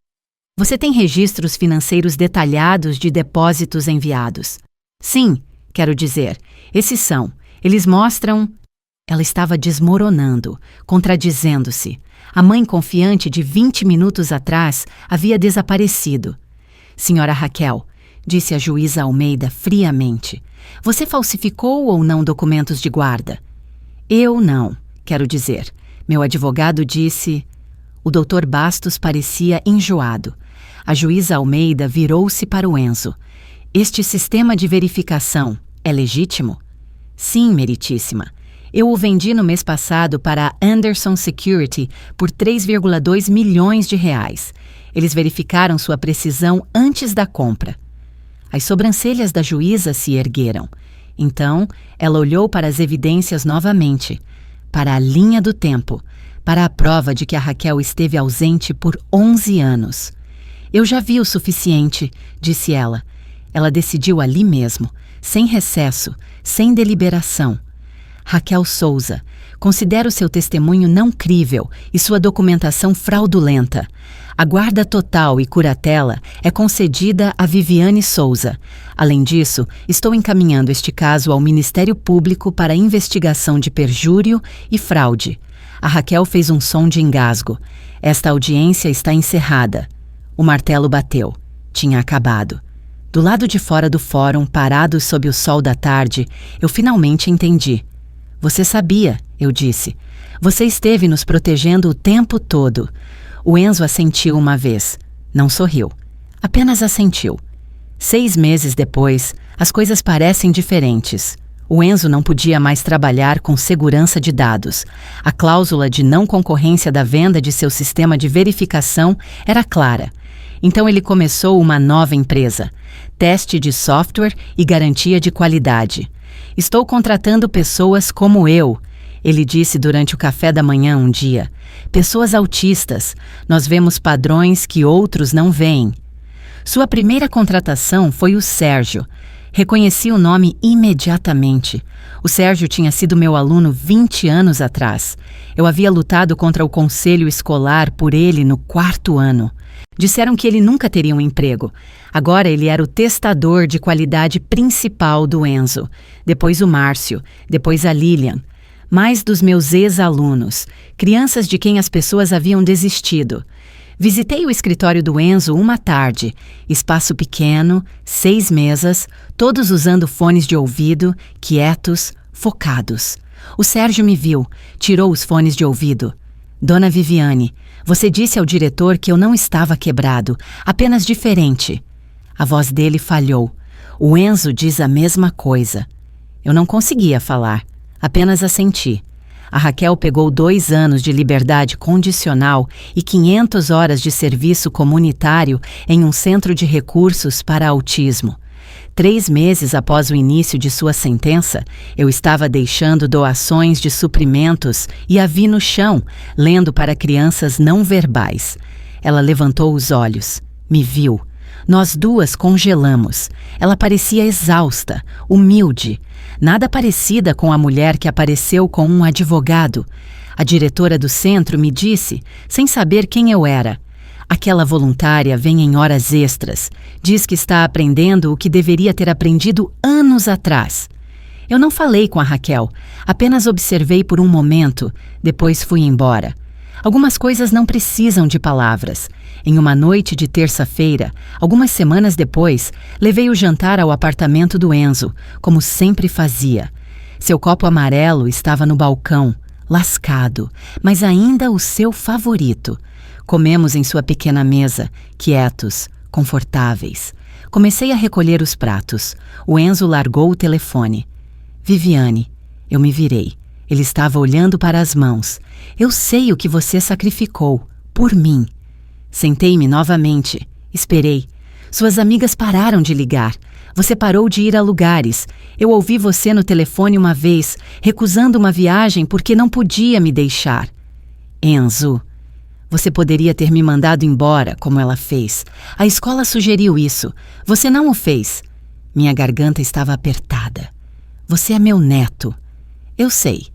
Você tem registros financeiros detalhados de depósitos enviados? Sim, quero dizer. Esses são. Eles mostram... Ela estava desmoronando, contradizendo-se. A mãe confiante de 20 minutos atrás havia desaparecido. Senhora Raquel, disse a juíza Almeida friamente, você falsificou ou não documentos de guarda? Eu não, quero dizer. Meu advogado disse... O doutor Bastos parecia enjoado. A juíza Almeida virou-se para o Enzo. Este sistema de verificação é legítimo? Sim, meritíssima. Eu o vendi no mês passado para a Anderson Security por 3,2 milhões de reais. Eles verificaram sua precisão antes da compra. As sobrancelhas da juíza se ergueram. Então, ela olhou para as evidências novamente, para a linha do tempo, para a prova de que a Raquel esteve ausente por 11 anos. Eu já vi o suficiente, disse ela. Ela decidiu ali mesmo, sem recesso, sem deliberação. Raquel Souza, considero seu testemunho não crível e sua documentação fraudulenta. A guarda total e curatela é concedida a Viviane Souza. Além disso, estou encaminhando este caso ao Ministério Público para investigação de perjúrio e fraude. A Raquel fez um som de engasgo. Esta audiência está encerrada. O martelo bateu. Tinha acabado. Do lado de fora do fórum, parados sob o sol da tarde, eu finalmente entendi. Você sabia, eu disse. Você esteve nos protegendo o tempo todo. O Enzo assentiu uma vez. Não sorriu. Apenas assentiu. 6 meses depois, as coisas parecem diferentes. O Enzo não podia mais trabalhar com segurança de dados. A cláusula de não concorrência da venda de seu sistema de verificação era clara. Então ele começou uma nova empresa. Teste de software e garantia de qualidade. Estou contratando pessoas como eu, ele disse durante o café da manhã um dia. Pessoas autistas. Nós vemos padrões que outros não veem. Sua primeira contratação foi o Sérgio. Reconheci o nome imediatamente. O Sérgio tinha sido meu aluno 20 anos atrás. Eu havia lutado contra o conselho escolar por ele no 4º ano. Disseram que ele nunca teria um emprego. Agora ele era o testador de qualidade principal do Enzo. Depois o Márcio, depois a Lilian. Mais dos meus ex-alunos, crianças de quem as pessoas haviam desistido. Visitei o escritório do Enzo uma tarde. Espaço pequeno, 6 mesas, todos usando fones de ouvido, quietos, focados. O Sérgio me viu, tirou os fones de ouvido. Dona Viviane, você disse ao diretor que eu não estava quebrado, apenas diferente. A voz dele falhou. O Enzo diz a mesma coisa. Eu não conseguia falar, apenas assenti. A Raquel pegou 2 anos de liberdade condicional e 500 horas de serviço comunitário em um centro de recursos para autismo. 3 meses após o início de sua sentença, eu estava deixando doações de suprimentos e a vi no chão, lendo para crianças não verbais. Ela levantou os olhos, me viu. Nós duas congelamos. Ela parecia exausta, humilde, nada parecida com a mulher que apareceu com um advogado. A diretora do centro me disse, sem saber quem eu era: aquela voluntária vem em horas extras. Diz que está aprendendo o que deveria ter aprendido anos atrás. Eu não falei com a Raquel, apenas observei por um momento, depois fui embora. Algumas coisas não precisam de palavras. Em uma noite de terça-feira, algumas semanas depois, levei o jantar ao apartamento do Enzo, como sempre fazia. Seu copo amarelo estava no balcão, lascado, mas ainda o seu favorito. Comemos em sua pequena mesa, quietos, confortáveis. Comecei a recolher os pratos. O Enzo largou o telefone. Viviane, eu me virei. Ele estava olhando para as mãos. Eu sei o que você sacrificou, por mim. Sentei-me novamente. Esperei. Suas amigas pararam de ligar. Você parou de ir a lugares. Eu ouvi você no telefone uma vez, recusando uma viagem porque não podia me deixar. Enzo, você poderia ter me mandado embora, como ela fez. A escola sugeriu isso. Você não o fez. Minha garganta estava apertada. Você é meu neto. Eu sei.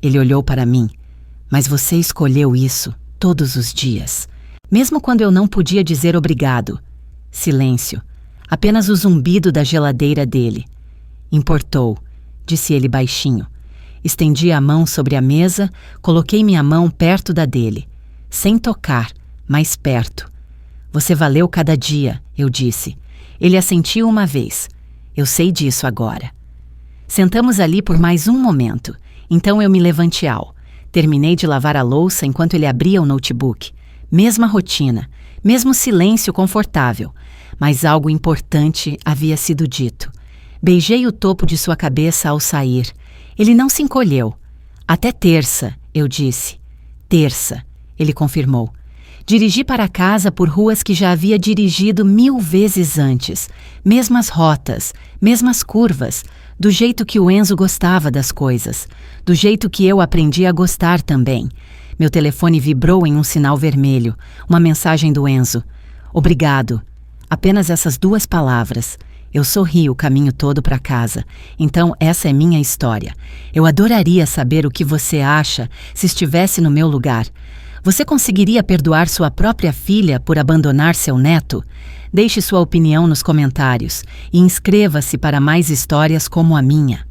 Ele olhou para mim. Mas você escolheu isso todos os dias. Mesmo quando eu não podia dizer obrigado. Silêncio. Apenas o zumbido da geladeira dele. Importou, disse ele baixinho. Estendi a mão sobre a mesa, coloquei minha mão perto da dele. Sem tocar, mais perto. Você valeu cada dia, eu disse. Ele assentiu uma vez. Eu sei disso agora. Sentamos ali por mais um momento. Então eu me levantei. Terminei de lavar a louça enquanto ele abria o notebook. Mesma rotina, mesmo silêncio confortável. Mas algo importante havia sido dito. Beijei o topo de sua cabeça ao sair. Ele não se encolheu. Até terça, eu disse. Terça, ele confirmou. Dirigi para casa por ruas que já havia dirigido 1000 vezes antes. Mesmas rotas, mesmas curvas, do jeito que o Enzo gostava das coisas, do jeito que eu aprendi a gostar também. Meu telefone vibrou em um sinal vermelho, uma mensagem do Enzo. Obrigado. Apenas essas 2 palavras. Eu sorri o caminho todo para casa. Então essa é minha história. Eu adoraria saber o que você acha se estivesse no meu lugar. Você conseguiria perdoar sua própria filha por abandonar seu neto? Deixe sua opinião nos comentários e inscreva-se para mais histórias como a minha.